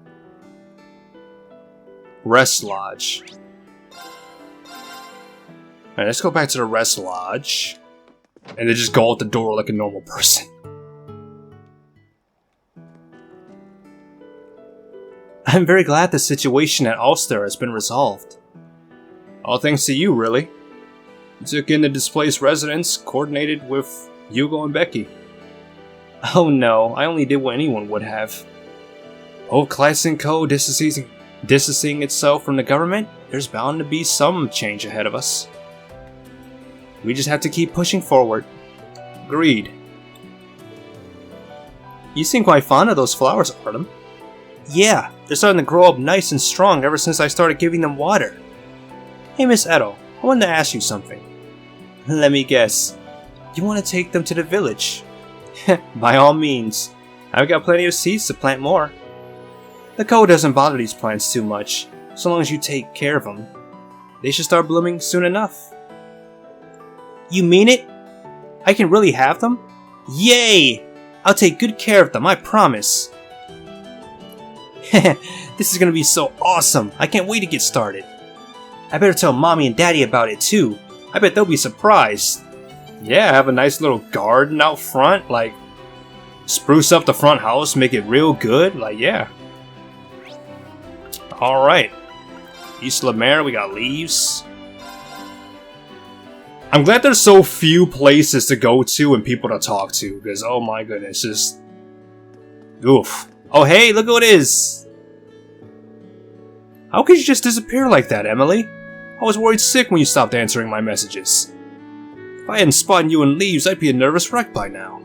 Rest Lodge. Alright, let's go back to the Rest Lodge. And then just go out the door like a normal person. I'm very glad the situation at Ulster has been resolved. All thanks to you, really. You took in the displaced residents, coordinated with Hugo and Becky. Oh no, I only did what anyone would have. Old Classen Co. distancing itself from the government, there's bound to be some change ahead of us. We just have to keep pushing forward. Agreed. You seem quite fond of those flowers, Artem. Yeah, they're starting to grow up nice and strong ever since I started giving them water. Hey, Miss Edo, I wanted to ask you something. Let me guess. You want to take them to the village? By all means. I've got plenty of seeds to plant more. The code doesn't bother these plants too much, so long as you take care of them. They should start blooming soon enough. You mean it? I can really have them? Yay! I'll take good care of them, I promise. This is gonna be so awesome! I can't wait to get started. I better tell Mommy and Daddy about it too. I bet they'll be surprised. Yeah, have a nice little garden out front, like spruce up the front house, make it real good, like yeah. Alright. East Lemaire, we got leaves. I'm glad there's so few places to go to and people to talk to, because oh my goodness, just... Oof. Oh hey, look who it is! How could you just disappear like that, Emily? I was worried sick when you stopped answering my messages. If I hadn't spotted you in leaves, I'd be a nervous wreck by now.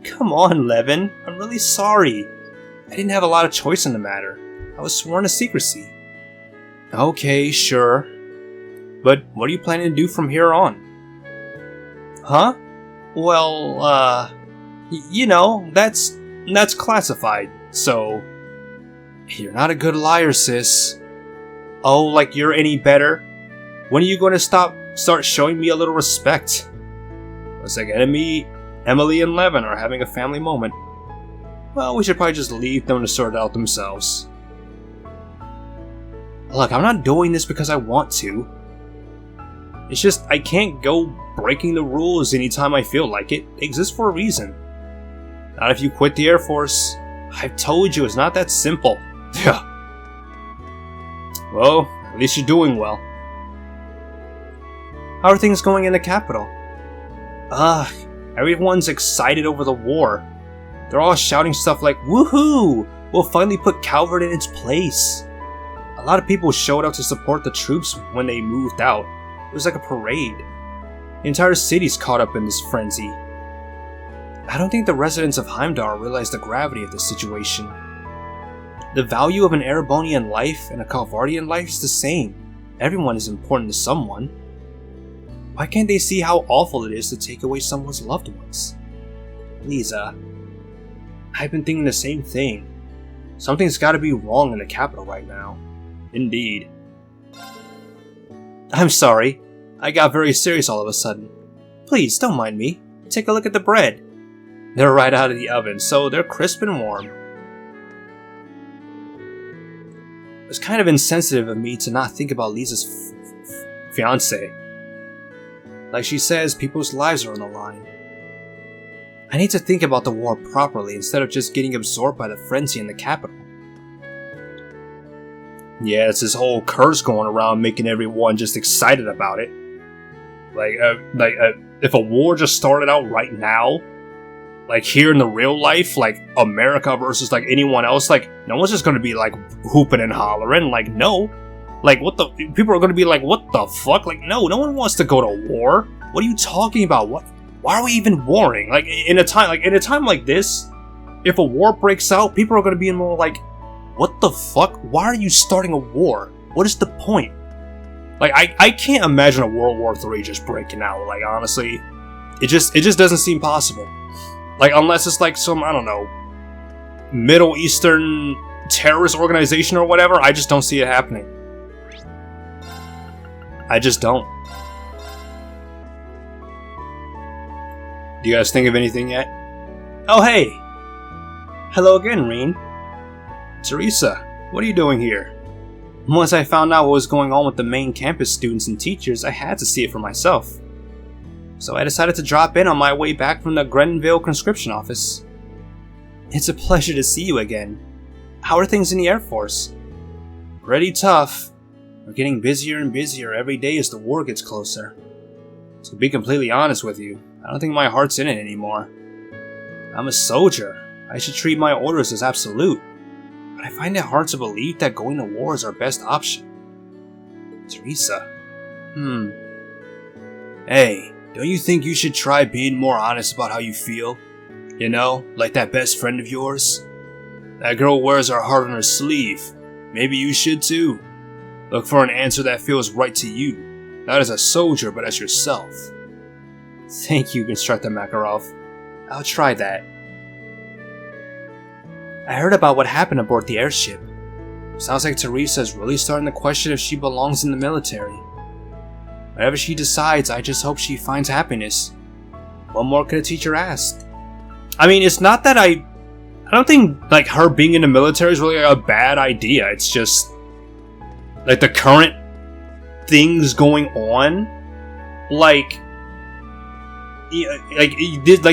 Come on, Levin. I'm really sorry. I didn't have a lot of choice in the matter. I was sworn to secrecy. Okay, sure. But what are you planning to do from here on? Huh? Well, you know, that's classified, so... You're not a good liar, sis. Oh, like you're any better? When are you going to start showing me a little respect? Looks like Emily and Levin are having a family moment. Well, we should probably just leave them to sort it out themselves. Look, I'm not doing this because I want to. It's just, I can't go breaking the rules anytime I feel like it. They exist for a reason. Not if you quit the Air Force. I've told you, it's not that simple. Yeah. Well, at least you're doing well. How are things going in the capital? Everyone's excited over the war. They're all shouting stuff like, woohoo! We'll finally put Calvert in its place. A lot of people showed up to support the troops when they moved out. It was like a parade. The entire city's caught up in this frenzy. I don't think the residents of Heimdall realize the gravity of the situation. The value of an Erebonian life and a Calvardian life is the same. Everyone is important to someone. Why can't they see how awful it is to take away someone's loved ones? Lisa, I've been thinking the same thing. Something's gotta be wrong in the capital right now. Indeed. I'm sorry. I got very serious all of a sudden. Please, don't mind me. Take a look at the bread. They're right out of the oven, so they're crisp and warm. It was kind of insensitive of me to not think about Lisa's fiancé. Like she says, people's lives are on the line. I need to think about the war properly instead of just getting absorbed by the frenzy in the capital. Yeah, it's this whole curse going around making everyone just excited about it. If a war just started out right now, like here in the real life, like America versus like anyone else, like no one's just gonna be like hooping and hollering, like no. Like what the, people are gonna be like, what the fuck? Like no one wants to go to war. What are you talking about? Why are we even warring? Like in a time like this, if a war breaks out, people are gonna be more like, what the fuck? Why are you starting a war? What is the point? Like I can't imagine a World War III just breaking out. Like honestly, it just doesn't seem possible. Like unless it's like some, I don't know, Middle Eastern terrorist organization or whatever, I just don't see it happening. I just don't. Do you guys think of anything yet? Oh hey! Hello again, Reen. Teresa, what are you doing here? Once I found out what was going on with the main campus students and teachers, I had to see it for myself. So I decided to drop in on my way back from the Grenville conscription office. It's a pleasure to see you again. How are things in the Air Force? Pretty tough. We're getting busier and busier every day as the war gets closer. To be completely honest with you, I don't think my heart's in it anymore. I'm a soldier. I should treat my orders as absolute. but I find it hard to believe that going to war is our best option. Teresa. Hey, don't you think you should try being more honest about how you feel? You know, like that best friend of yours? That girl wears her heart on her sleeve. Maybe you should too. Look for an answer that feels right to you, not as a soldier, but as yourself. Thank you, Instructor Makarov. I'll try that. I heard about what happened aboard the airship. Sounds like Teresa is really starting to question if she belongs in the military. Whatever she decides, I just hope she finds happiness. What more could a teacher ask? I mean, it's not that I don't think, like, her being in the military is really a bad idea. It's just, like, the current things going on, like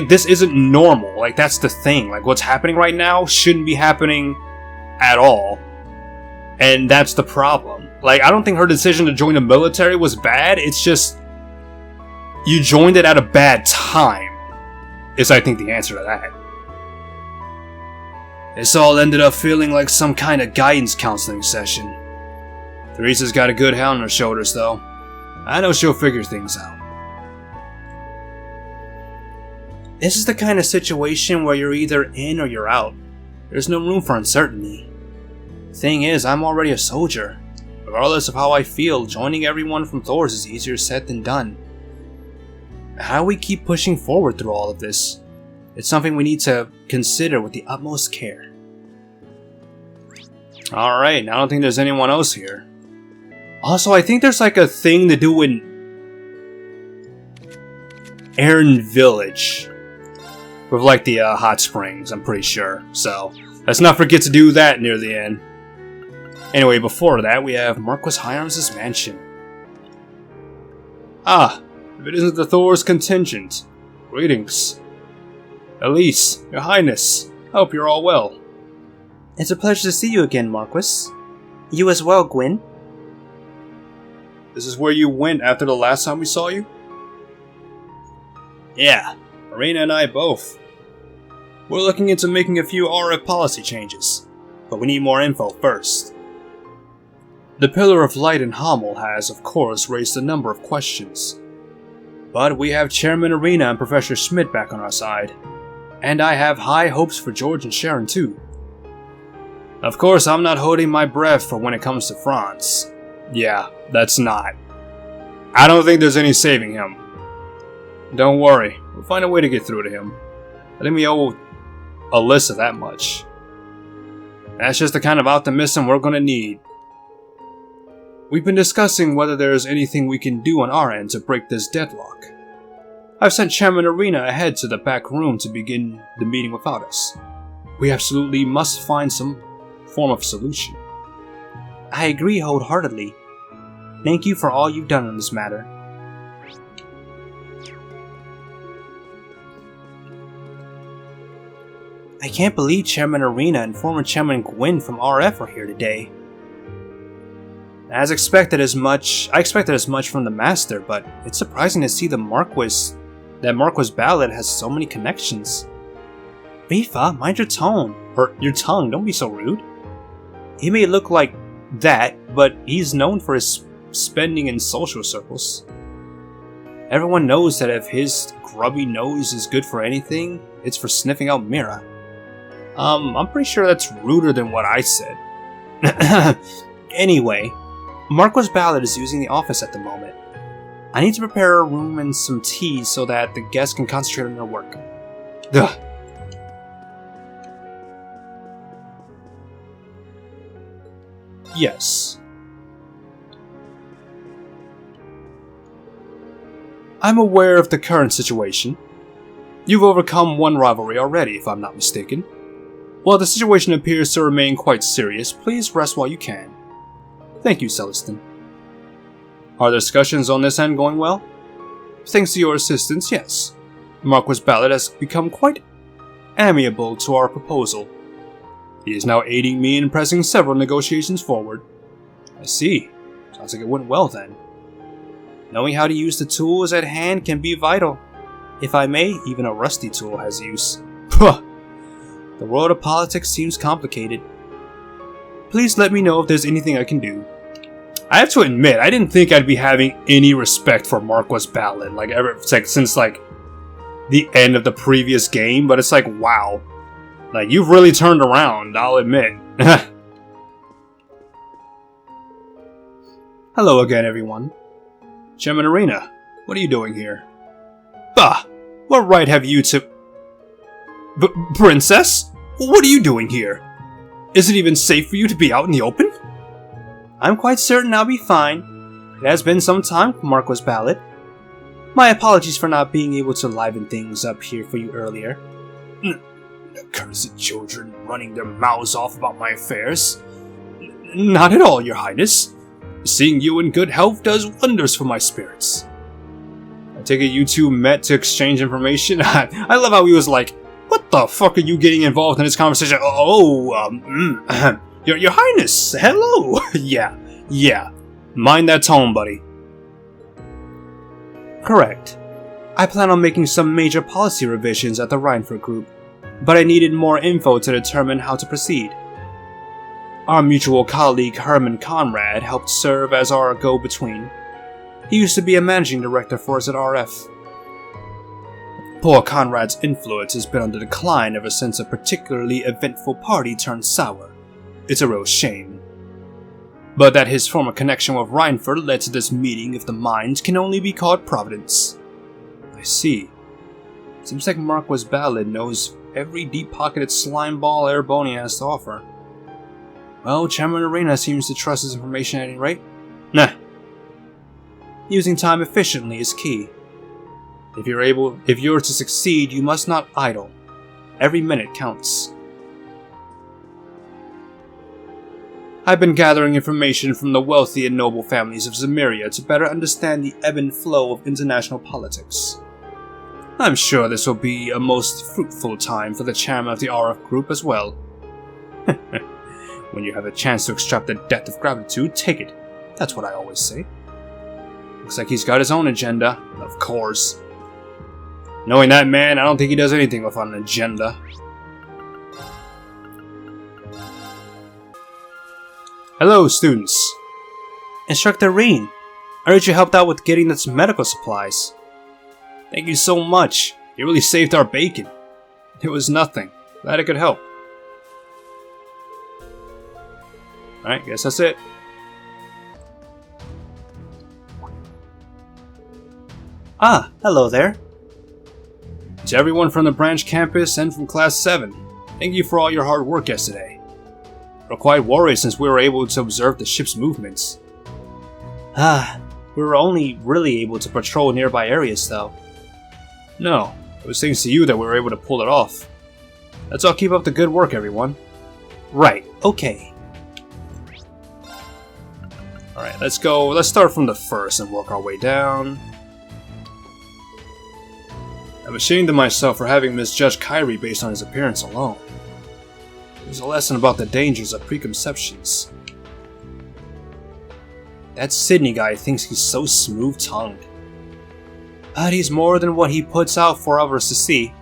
this isn't normal. Like, that's the thing. Like, what's happening right now shouldn't be happening at all. And that's the problem. Like, I don't think her decision to join the military was bad. It's just, you joined it at a bad time, is I think the answer to that. This all ended up feeling like some kind of guidance counseling session. Teresa's got a good head on her shoulders, though. I know she'll figure things out. This is the kind of situation where you're either in or you're out. There's no room for uncertainty. Thing is, I'm already a soldier. Regardless of how I feel, joining everyone from Thor's is easier said than done. How do we keep pushing forward through all of this? It's something we need to consider with the utmost care. Alright, I don't think there's anyone else here. Also, I think there's like a thing to do in Aaron Village. With like the hot springs, I'm pretty sure. So, let's not forget to do that near the end. Anyway, before that, we have Marquis Hiram's mansion. Ah, if it isn't the Thor's contingent. Greetings. Elise, your highness, I hope you're all well. It's a pleasure to see you again, Marquis. You as well, Gwyn. This is where you went after the last time we saw you? Yeah, Marina and I both. We're looking into making a few RF policy changes, but we need more info first. The Pillar of Light in Hamel has, of course, raised a number of questions. But we have Chairman Arena and Professor Schmidt back on our side. And I have high hopes for George and Sharon too. Of course, I'm not holding my breath for when it comes to Franz. Yeah, that's not. I don't think there's any saving him. Don't worry, we'll find a way to get through to him. I think we owe Alyssa that much. That's just the kind of optimism we're gonna need. We've been discussing whether there is anything we can do on our end to break this deadlock. I've sent Chairman Arena ahead to the back room to begin the meeting without us. We absolutely must find some form of solution. I agree wholeheartedly. Thank you for all you've done on this matter. I can't believe Chairman Arena and former Chairman Gwyn from RF are here today. I expected as much from the Master, but it's surprising to see that Marquis Ballard has so many connections. Rifa, mind your tone. Or your tongue, don't be so rude. He may look like that, but he's known for his spending in social circles. Everyone knows that if his grubby nose is good for anything, it's for sniffing out Mira. I'm pretty sure that's ruder than what I said. Anyway, Marquis Ballard is using the office at the moment. I need to prepare a room and some tea so that the guests can concentrate on their work. Ugh. Yes. I'm aware of the current situation. You've overcome one rivalry already, if I'm not mistaken. While the situation appears to remain quite serious, please rest while you can. Thank you, Celestin. Are the discussions on this end going well? Thanks to your assistance, yes. Marquis Ballard has become quite amiable to our proposal. He is now aiding me in pressing several negotiations forward. I see. Sounds like it went well then. Knowing how to use the tools at hand can be vital. If I may, even a rusty tool has use. Puh! The world of politics seems complicated. Please let me know if there's anything I can do. I have to admit, I didn't think I'd be having any respect for Marquis Ballad, like since like the end of the previous game, but it's like, wow. Like, you've really turned around, I'll admit. Hello again, everyone. Chairman Arena, what are you doing here? Bah! What right have you to... Princess? What are you doing here? Is it even safe for you to be out in the open? I'm quite certain I'll be fine. It has been some time, Marquis Ballad. My apologies for not being able to liven things up here for you earlier. Cursed children running their mouths off about my affairs. Not at all, Your Highness. Seeing you in good health does wonders for my spirits. I take it you two met to exchange information? I love how he was like, what the fuck are you getting involved in this conversation? Your Highness, hello! yeah. Mind that tone, buddy. Correct. I plan on making some major policy revisions at the Reinford Group, but I needed more info to determine how to proceed. Our mutual colleague Herman Conrad helped serve as our go-between. He used to be a managing director for us at RF. Poor Conrad's influence has been on the decline ever since a particularly eventful party turned sour. It's a real shame. But that his former connection with Reinford led to this meeting of the minds can only be called providence. I see. Seems like Marquis Ballad knows every deep-pocketed slimeball Airbonia has to offer. Well, Chairman Arena seems to trust his information at any rate. Nah. Using time efficiently is key. If you're to succeed, you must not idle. Every minute counts. I've been gathering information from the wealthy and noble families of Zemeria to better understand the ebb and flow of international politics. I'm sure this will be a most fruitful time for the chairman of the RF group as well. When you have a chance to extract the depth of gratitude, take it. That's what I always say. Looks like he's got his own agenda, of course. Knowing that man, I don't think he does anything without an agenda. Hello, students. Instructor Reen, I heard you helped out with getting us medical supplies. Thank you so much. You really saved our bacon. It was nothing. Glad I could help. Alright, guess that's it. Ah, hello there. To everyone from the branch campus and from Class 7, thank you for all your hard work yesterday. We're quite worried since we were able to observe the ship's movements. We were only really able to patrol nearby areas though. No, it was thanks to you that we were able to pull it off. Let's all keep up the good work, everyone. Right, okay. Alright, let's go. Let's start from the first and work our way down. I'm ashamed of myself for having misjudged Kyrie based on his appearance alone. There's a lesson about the dangers of preconceptions. That Sydney guy thinks he's so smooth-tongued. But he's more than what he puts out for others to see.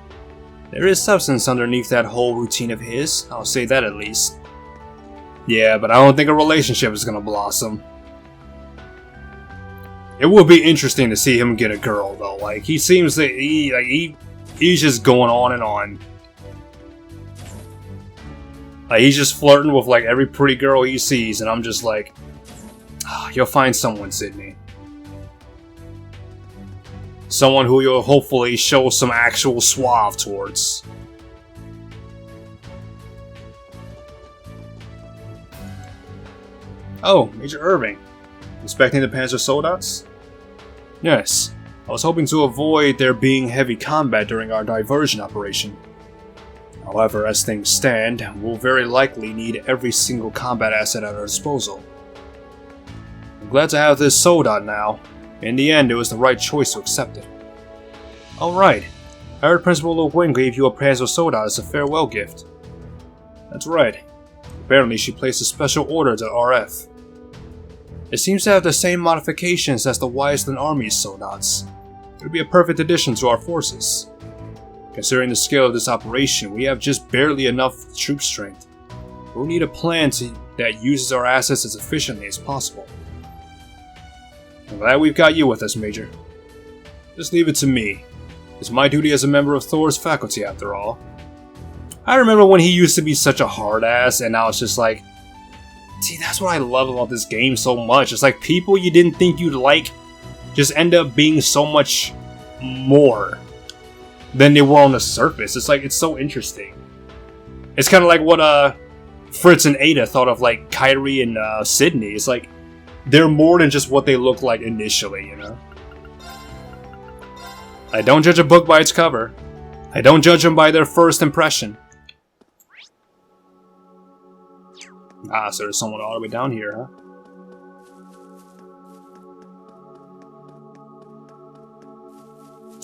There is substance underneath that whole routine of his, I'll say that at least. Yeah, but I don't think a relationship is gonna blossom. It would be interesting to see him get a girl, though. Like, he seems that he's just going on and on. Like, he's just flirting with, like, every pretty girl he sees, and I'm just like, oh, you'll find someone, Sydney. Someone who you'll hopefully show some actual suave towards. Oh, Major Irving. Inspecting the Panzer Soldats? Yes, I was hoping to avoid there being heavy combat during our diversion operation. However, as things stand, we'll very likely need every single combat asset at our disposal. I'm glad to have this Soldat now. In the end, it was the right choice to accept it. Alright, I heard Principal LeGuin gave you a Panzer Soldat as a farewell gift. That's right. Apparently she placed a special order to RF. It seems to have the same modifications as the Wiseland Army's Soldats. It would be a perfect addition to our forces. Considering the scale of this operation, we have just barely enough troop strength. We'll need a plan that uses our assets as efficiently as possible. I'm glad we've got you with us, Major. Just leave it to me. It's my duty as a member of Thor's faculty, after all. I remember when he used to be such a hard ass, and now it's just like... See, that's what I love about this game so much. It's like people you didn't think you'd like just end up being so much more than they were on the surface. It's like, it's so interesting. It's kind of like what Fritz and Ada thought of like Kyrie and Sydney. It's like, they're more than just what they look like initially, you know? I don't judge a book by its cover. I don't judge them by their first impression. Ah, so there's someone all the way down here, huh?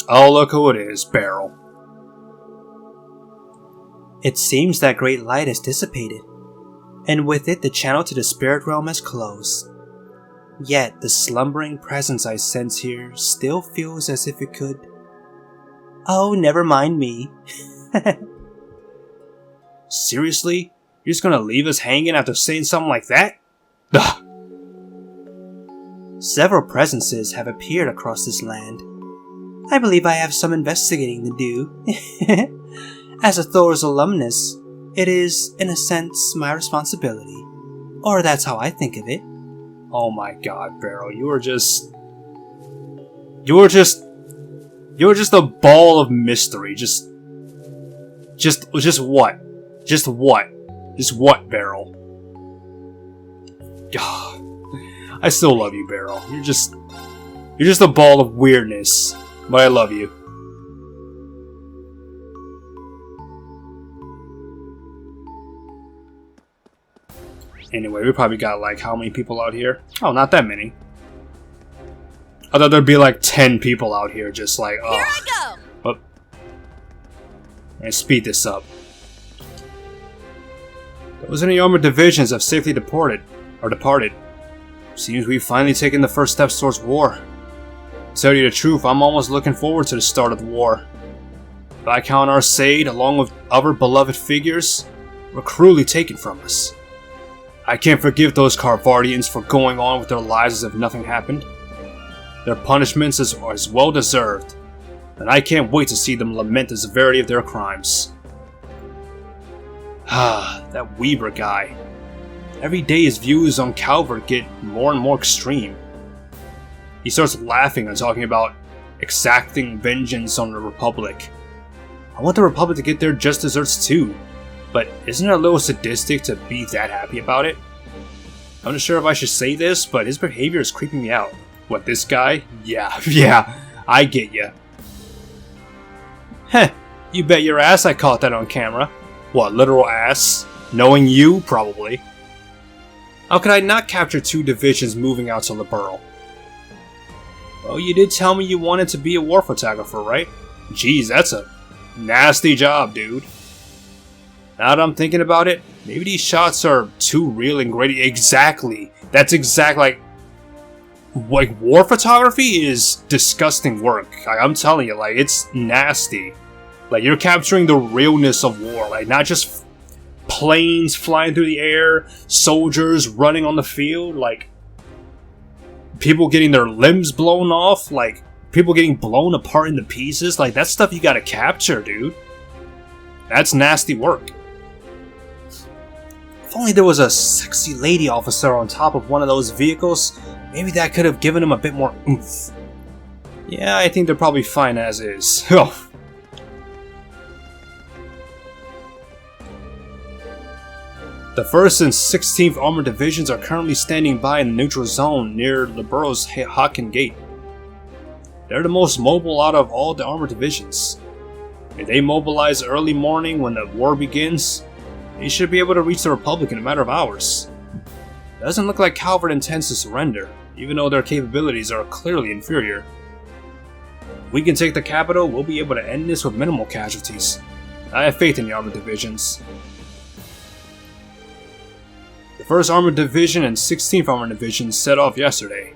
Oh, look who it is, Beryl. It seems that great light has dissipated, and with it the channel to the spirit realm has closed. Yet the slumbering presence I sense here still feels as if it could... Oh, never mind me. Seriously? You're just gonna leave us hanging after saying something like that? Ugh. Several presences have appeared across this land. I believe I have some investigating to do. As a Thor's alumnus, it is, in a sense, my responsibility. Or that's how I think of it. Oh my god, Beryl, you were just a ball of mystery. Just what? Just what? Just what, Beryl? I still love you, Beryl. You're just a ball of weirdness, but I love you. Anyway, we probably got like how many people out here? Oh, not that many. I thought there'd be like 10 people out here just like, oh. Here I go! Oh. And speed this up. Those enemy armored divisions have safely departed. Seems we've finally taken the first steps towards war. To tell you the truth, I'm almost looking forward to the start of the war. If I count our Sade along with other beloved figures, were cruelly taken from us. I can't forgive those Carvardians for going on with their lives as if nothing happened. Their punishments are as well deserved, and I can't wait to see them lament the severity of their crimes. Ah, that Weaver guy. Every day his views on Calvert get more and more extreme. He starts laughing and talking about exacting vengeance on the Republic. I want the Republic to get their just desserts too, but isn't it a little sadistic to be that happy about it? I'm not sure if I should say this, but his behavior is creeping me out. What, this guy? Yeah, I get ya. Heh, you bet your ass I caught that on camera. What, literal ass? Knowing you? Probably. How could I not capture 2 divisions moving out to Liberl? Well, you did tell me you wanted to be a war photographer, right? Jeez, that's a nasty job, dude. Now that I'm thinking about it, maybe these shots are too real and gritty. Exactly. That's exactly like war photography is disgusting work. I'm telling you, like, it's nasty. Like, you're capturing the realness of war, like, not just planes flying through the air, soldiers running on the field, like, people getting their limbs blown off, like, people getting blown apart into pieces. Like, that's stuff you gotta capture, dude. That's nasty work. If only there was a sexy lady officer on top of one of those vehicles, maybe that could have given him a bit more oomph. Yeah, I think they're probably fine as is. The 1st and 16th Armored Divisions are currently standing by in the neutral zone near Liberl's Haken Gate. They're the most mobile out of all the armored divisions. If they mobilize early morning when the war begins, they should be able to reach the Republic in a matter of hours. It doesn't look like Calvert intends to surrender, even though their capabilities are clearly inferior. If we can take the capital, we'll be able to end this with minimal casualties. I have faith in the armored divisions. The 1st Armored Division and 16th Armored Division set off yesterday.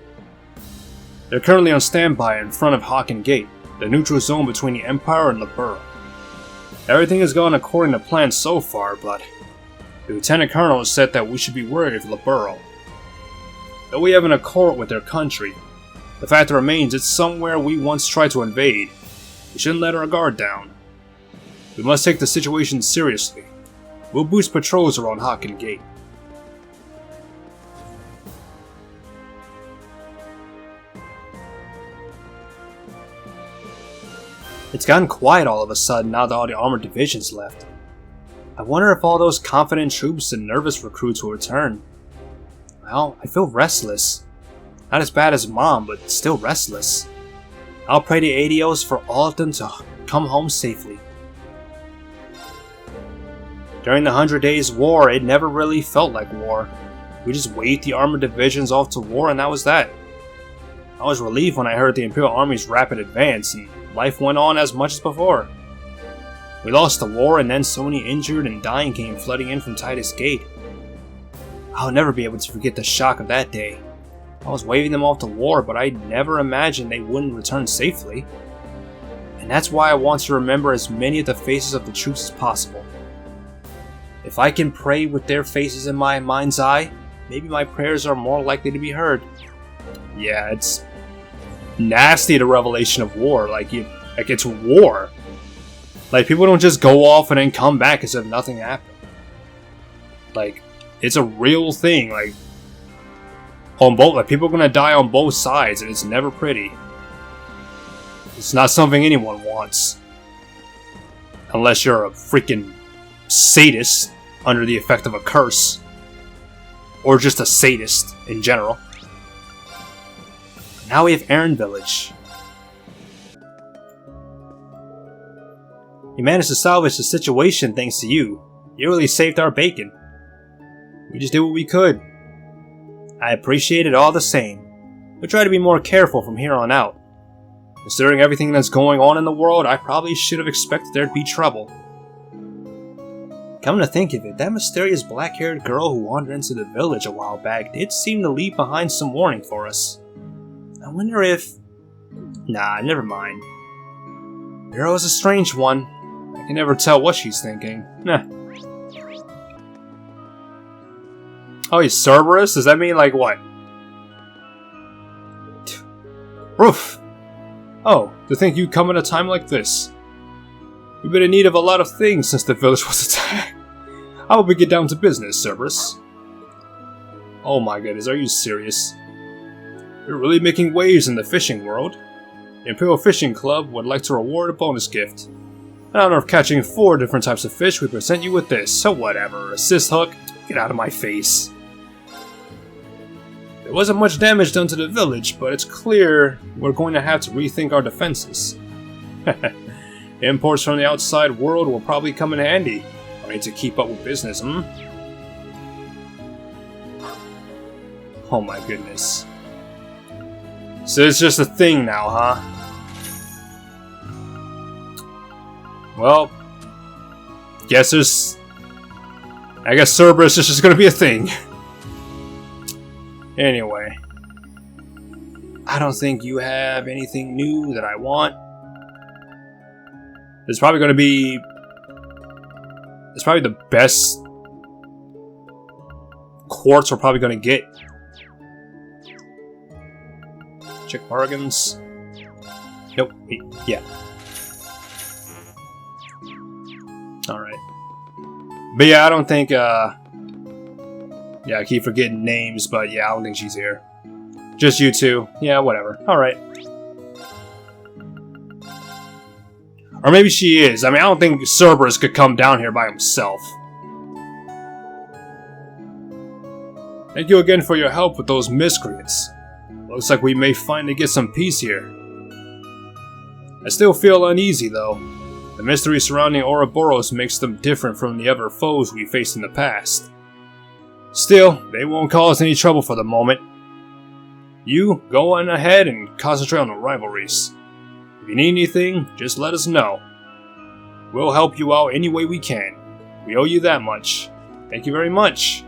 They're currently on standby in front of Haken Gate, the neutral zone between the Empire and Liberl. Everything has gone according to plan so far, but The Lieutenant Colonel said that we should be worried of Laburo. Though we have an accord with their country, the fact remains it's somewhere we once tried to invade. We shouldn't let our guard down. We must take the situation seriously. We'll boost patrols around Hocken Gate. It's gotten quiet all of a sudden now that all the armored divisions left. I wonder if all those confident troops and nervous recruits will return. Well, I feel restless. Not as bad as Mom, but still restless. I'll pray to ADOs for all of them to come home safely. During the 100 Days War, it never really felt like war. We just waved the armored divisions off to war and that was that. I was relieved when I heard the Imperial Army's rapid advance and life went on as much as before. We lost the war and then so many injured and dying came flooding in from Titus Gate. I'll never be able to forget the shock of that day. I was waving them off to war, but I never imagined they wouldn't return safely. And that's why I want to remember as many of the faces of the troops as possible. If I can pray with their faces in my mind's eye, maybe my prayers are more likely to be heard. Yeah, it's nasty, the revelation of war. Like it's war. Like, people don't just go off and then come back as if nothing happened. Like, it's a real thing. Like, people are gonna die on both sides, and it's never pretty. It's not something anyone wants. Unless you're a freaking sadist under the effect of a curse. Or just a sadist in general. Now we have Aaron Village. We managed to salvage the situation thanks to you. You really saved our bacon. We just did what we could. I appreciate it all the same. We'll try to be more careful from here on out. Considering everything that's going on in the world, I probably should have expected there'd be trouble. Come to think of it, that mysterious black-haired girl who wandered into the village a while back did seem to leave behind some warning for us. I wonder if... Nah, never mind. The girl is a strange one. I can never tell what she's thinking. Nah. Oh, he's Cerberus? Does that mean, like, what? Roof! Oh, to think you'd come at a time like this. We've been in need of a lot of things since the village was attacked. How about we get down to business, Cerberus? Oh my goodness, are you serious? You're really making waves in the fishing world. The Imperial Fishing Club would like to reward a bonus gift. In honor of catching 4 different types of fish, we present you with this, so whatever. Assist hook, get out of my face. There wasn't much damage done to the village, but it's clear we're going to have to rethink our defenses. Imports from the outside world will probably come in handy. I need to keep up with business, Oh my goodness. So it's just a thing now, huh? Well, I guess Cerberus is just gonna be a thing. Anyway. I don't think you have anything new that I want. It's probably gonna be... It's probably the best quartz we're probably gonna get. Check bargains. Nope. Yeah. Alright. But yeah, I don't think, yeah, I keep forgetting names, but yeah, I don't think she's here. Just you two. Yeah, whatever. Alright. Or maybe she is. I mean, I don't think Cerberus could come down here by himself. Thank you again for your help with those miscreants. Looks like we may finally get some peace here. I still feel uneasy, though. The mystery surrounding Ouroboros makes them different from the other foes we faced in the past. Still, they won't cause any trouble for the moment. You, go on ahead and concentrate on the rivalries. If you need anything, just let us know. We'll help you out any way we can. We owe you that much. Thank you very much.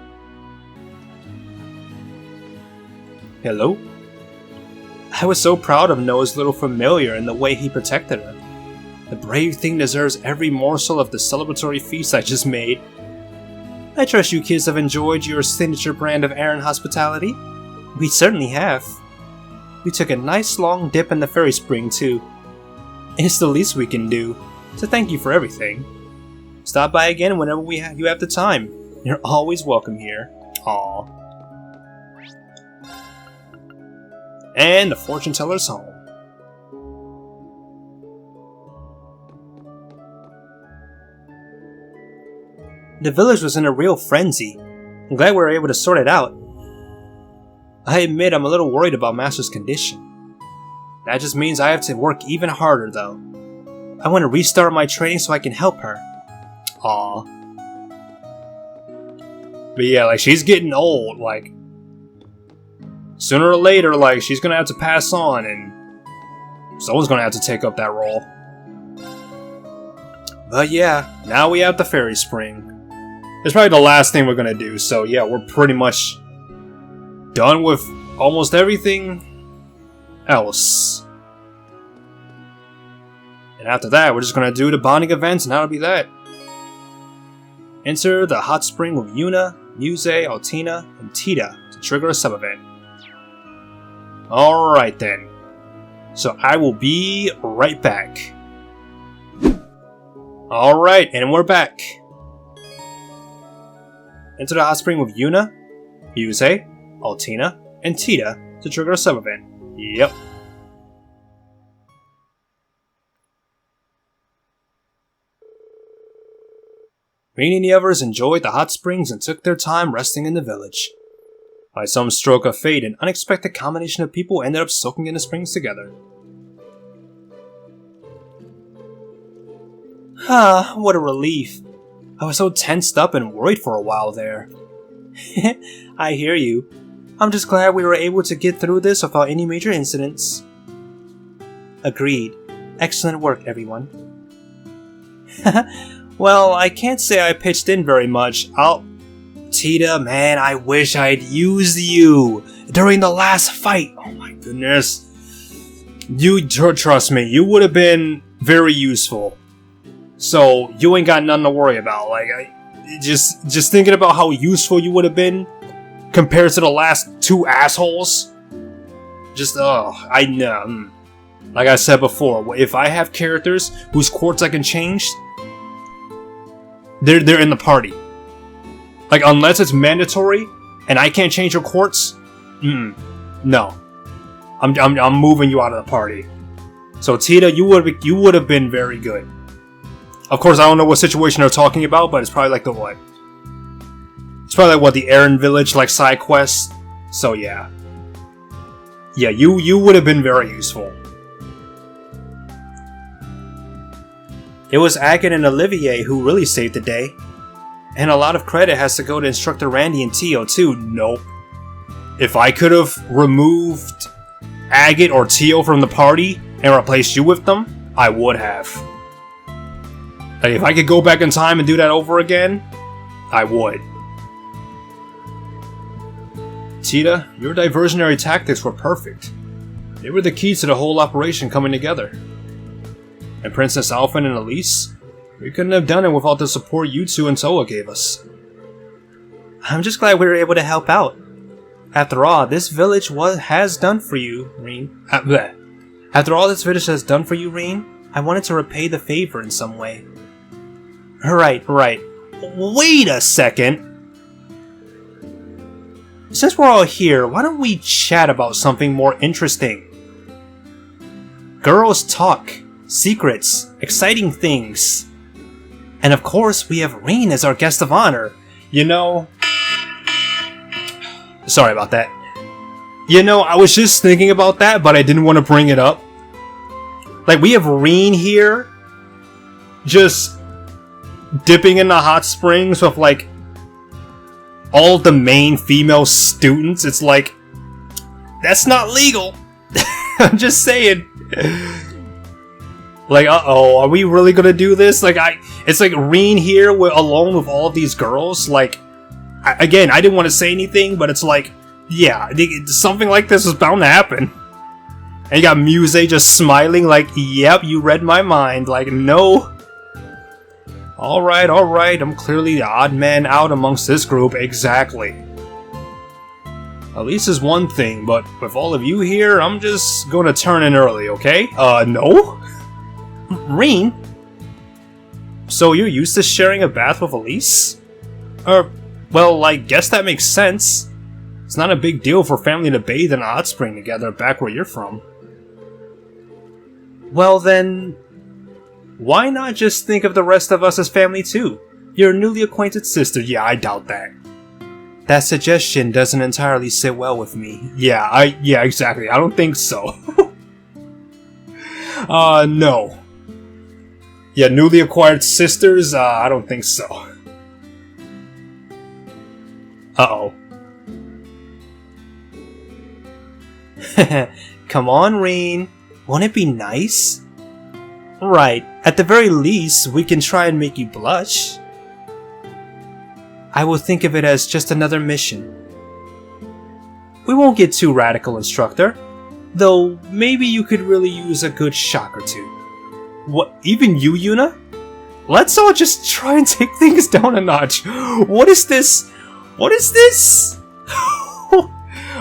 Hello? I was so proud of Noah's little familiar and the way he protected her. The brave thing deserves every morsel of the celebratory feast I just made. I trust you kids have enjoyed your signature brand of Aaron hospitality. We certainly have. We took a nice long dip in the fairy spring too. It's the least we can do, so thank you for everything. Stop by again whenever you have the time. You're always welcome here. Aww. And the fortune teller's home. The village was in a real frenzy. I'm glad we were able to sort it out. I admit I'm a little worried about Master's condition. That just means I have to work even harder though. I want to restart my training so I can help her. Aww. But yeah, like, she's getting old, like, sooner or later, like, she's gonna have to pass on, and someone's gonna have to take up that role. But yeah, now we have the fairy spring. It's probably the last thing we're gonna do, so yeah, we're pretty much done with almost everything else. And after that, we're just gonna do the bonding events, and that'll be that. Enter the hot spring with Yuna, Muse, Altina, and Tita to trigger a sub-event. Alright then. So I will be right back. Alright, and we're back. Enter the hot spring with Yuna, Muse, Altina, and Tita to trigger a sub-event. Yep. Rain and the others enjoyed the hot springs and took their time resting in the village. By some stroke of fate, an unexpected combination of people ended up soaking in the springs together. Ah, what a relief. I was so tensed up and worried for a while there. I hear you. I'm just glad we were able to get through this without any major incidents. Agreed. Excellent work, everyone. Well, I can't say I pitched in very much. Tita, man, I wish I'd used you during the last fight. Oh my goodness. Trust me, you would have been very useful. So, you ain't got nothing to worry about. Like, just thinking about how useful you would have been compared to the last two assholes. I know. Like I said before, if I have characters whose quartz I can change, they're in the party. Like, unless it's mandatory and I can't change your quartz, no. I'm moving you out of the party. So Tita, you would have been very good. Of course, I don't know what situation they're talking about, but it's probably like the what? It's probably like what, the Aaron Village, like, side quest. So yeah. Yeah, you would have been very useful. It was Agate and Olivier who really saved the day. And a lot of credit has to go to Instructor Randy and Tio too. Nope. If I could have removed Agate or Tio from the party and replaced you with them, I would have. Like, if I could go back in time and do that over again, I would. Tita, your diversionary tactics were perfect. They were the key to the whole operation coming together. And Princess Alphen and Elise, we couldn't have done it without the support you two and Toa gave us. I'm just glad we were able to help out. After all, this village has done for you, Reen. After all this village has done for you, Reen, I wanted to repay the favor in some way. Right. Wait a second. Since we're all here, why don't we chat about something more interesting? Girls talk, secrets, exciting things. And of course, we have Reen as our guest of honor. You know... Sorry about that. You know, I was just thinking about that, but I didn't want to bring it up. Like, we have Reen here, just dipping in the hot springs with, like, all the main female students. It's like, that's not legal. I'm just saying. Like, uh-oh, are we really gonna do this? Like, it's like Reen here alone with all of these girls. Like, again, I didn't want to say anything, but it's like, yeah, something like this is bound to happen. And you got Muse just smiling like, yep, you read my mind. Like, no. Alright, I'm clearly the odd man out amongst this group, exactly. At least is one thing, but with all of you here, I'm just gonna turn in early, okay? No? Reen? So you're used to sharing a bath with Elise? Well, I guess that makes sense. It's not a big deal for family to bathe in a hot spring together back where you're from. Well then, why not just think of the rest of us as family too? Your newly acquainted sister, yeah, I doubt that. That suggestion doesn't entirely sit well with me. Yeah, exactly, I don't think so. No. Yeah, newly acquired sisters, I don't think so. Uh-oh. Come on, Reen. Won't it be nice? Right. At the very least, we can try and make you blush. I will think of it as just another mission. We won't get too radical, instructor. Though, maybe you could really use a good shock or two. What, even you, Yuna? Let's all just try and take things down a notch. What is this? What is this?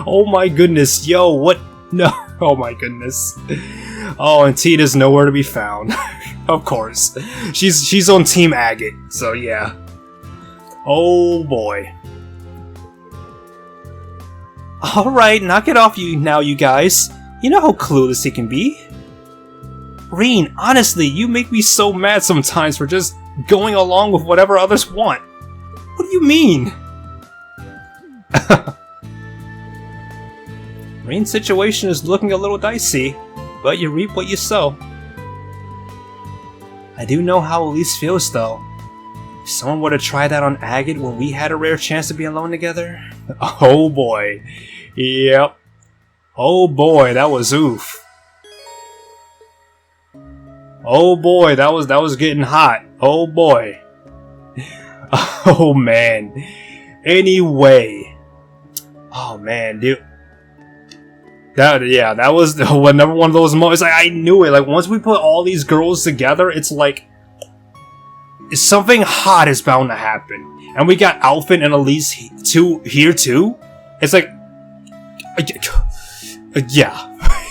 Oh my goodness, yo, what? No, oh my goodness. Oh, and Tita's nowhere to be found. Of course. She's on Team Agate, so yeah. Oh boy. Alright, knock it off you guys. You know how clueless he can be. Reen, honestly, you make me so mad sometimes for just going along with whatever others want. What do you mean? Reen's situation is looking a little dicey, but you reap what you sow. I do know how Elise feels though. If someone were to try that on Agate when we had a rare chance to be alone together... Oh boy. Yep. Oh boy, that was oof. Oh boy, that was getting hot. Oh boy. Oh man. Anyway. Oh man, dude. That was another one of those moments. Like, I knew it. Like, once we put all these girls together, it's like something hot is bound to happen. And we got Alphen and Elise here too. It's like,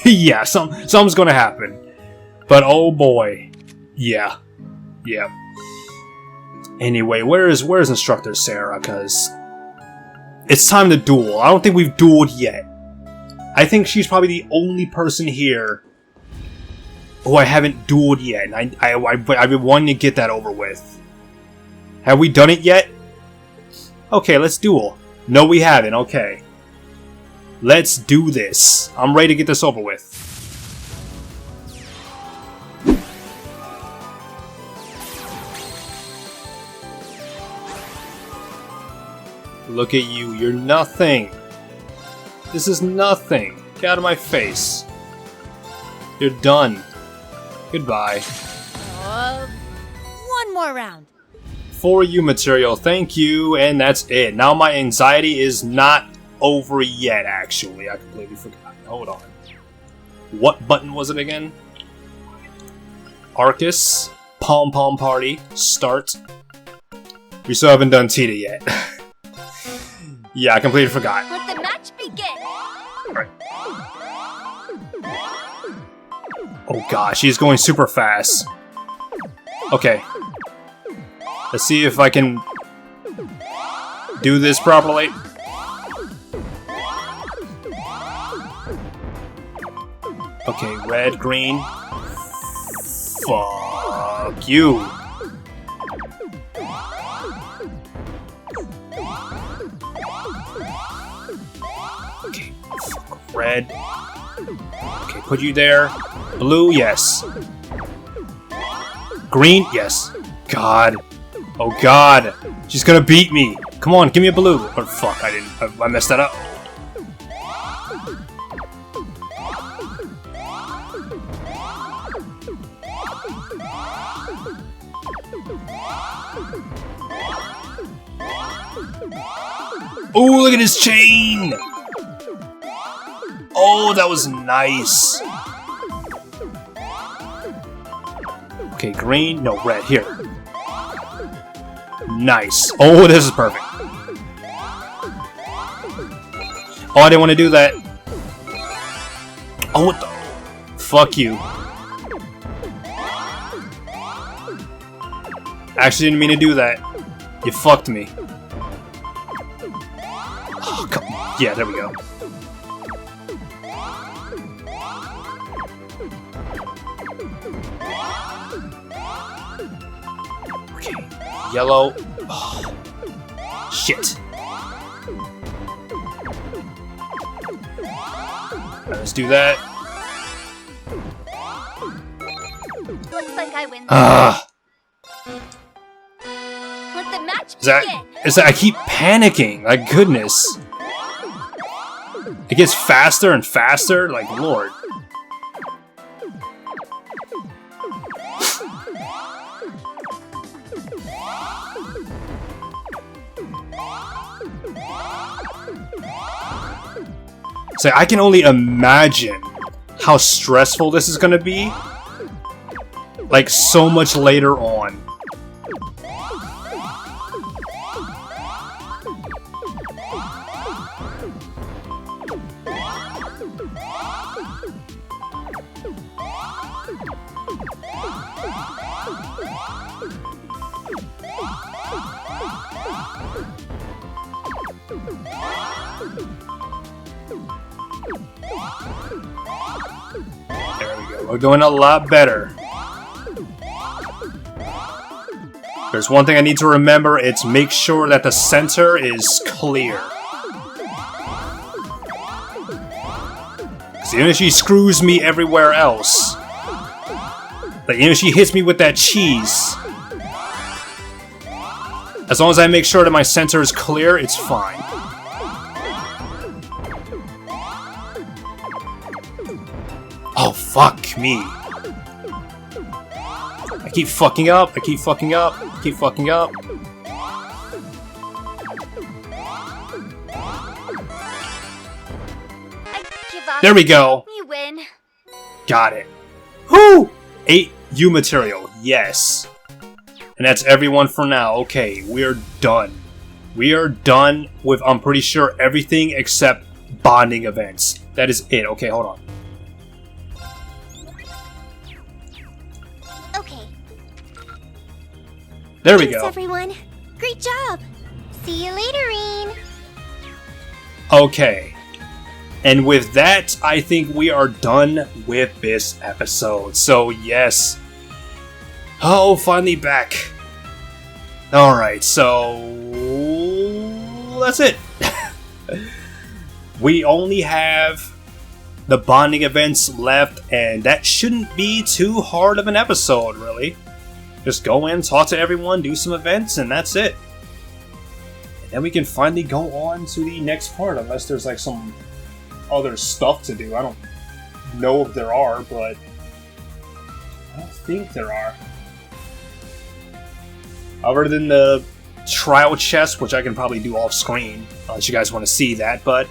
yeah, something's gonna happen. But oh boy, yeah. Anyway, where's Instructor Sarah? Cause it's time to duel. I don't think we've dueled yet. I think she's probably the only person here who I haven't dueled yet. And I've been wanting to get that over with. Have we done it yet? Okay, let's duel. No, we haven't. Okay. Let's do this. I'm ready to get this over with. Look at you. You're nothing. This is nothing. Get out of my face. You're done. Goodbye. One more round. For you material, thank you, and that's it. Now my anxiety is not over yet, actually. I completely forgot. Hold on. What button was it again? Arcus, Pom Pom Party, Start. We still haven't done Tita yet. Yeah, I completely forgot. Let the match begin. Right. Oh gosh, she's going super fast. Okay. Let's see if I can do this properly. Okay, red, green. Fuck you. Okay, red. Okay, put you there. Blue, yes. Green, yes. God. Oh god. She's gonna beat me. Come on, give me a blue. Oh fuck, I messed that up. Oh, look at his chain! Oh, that was nice. Okay, green. No, red. Here. Nice. Oh, this is perfect. Oh, I didn't want to do that. Oh, what the? Fuck you. Actually didn't mean to do that. You fucked me. Oh, come on. Yeah, there we go. Okay. Yellow. Oh. Shit. Alright, let's do that. Looks like I win. Let the match begin. Is that I keep panicking, like goodness. It gets faster and faster, like lord. So I can only imagine how stressful this is gonna be. Like so much later on. There we go. We're doing a lot better. There's one thing I need to remember, it's make sure that the center is clear. Because even if she screws me everywhere else, like even if she hits me with that cheese, as long as I make sure that my center is clear, it's fine. Oh, fuck me. I keep fucking up, I keep fucking up, I keep fucking up. I give up. There we go. You win. Got it. Whoo! 8 U material, yes. And that's everyone for now. Okay, we're done. We are done with, I'm pretty sure, everything except bonding events. That is it. Okay, hold on. Okay. There we Thanks, go. everyone. Great job. See you later, Reen. Okay. And with that, I think we are done with this episode. So, yes. Oh, finally back. Alright, so... that's it. We only have the bonding events left, and that shouldn't be too hard of an episode, really. Just go in, talk to everyone, do some events, and that's it. And then we can finally go on to the next part, unless there's like some other stuff to do. I don't know if there are, but I don't think there are. Other than the trial chest, which I can probably do off screen, unless you guys want to see that, but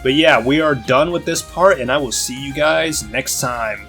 But yeah, we are done with this part, and I will see you guys next time.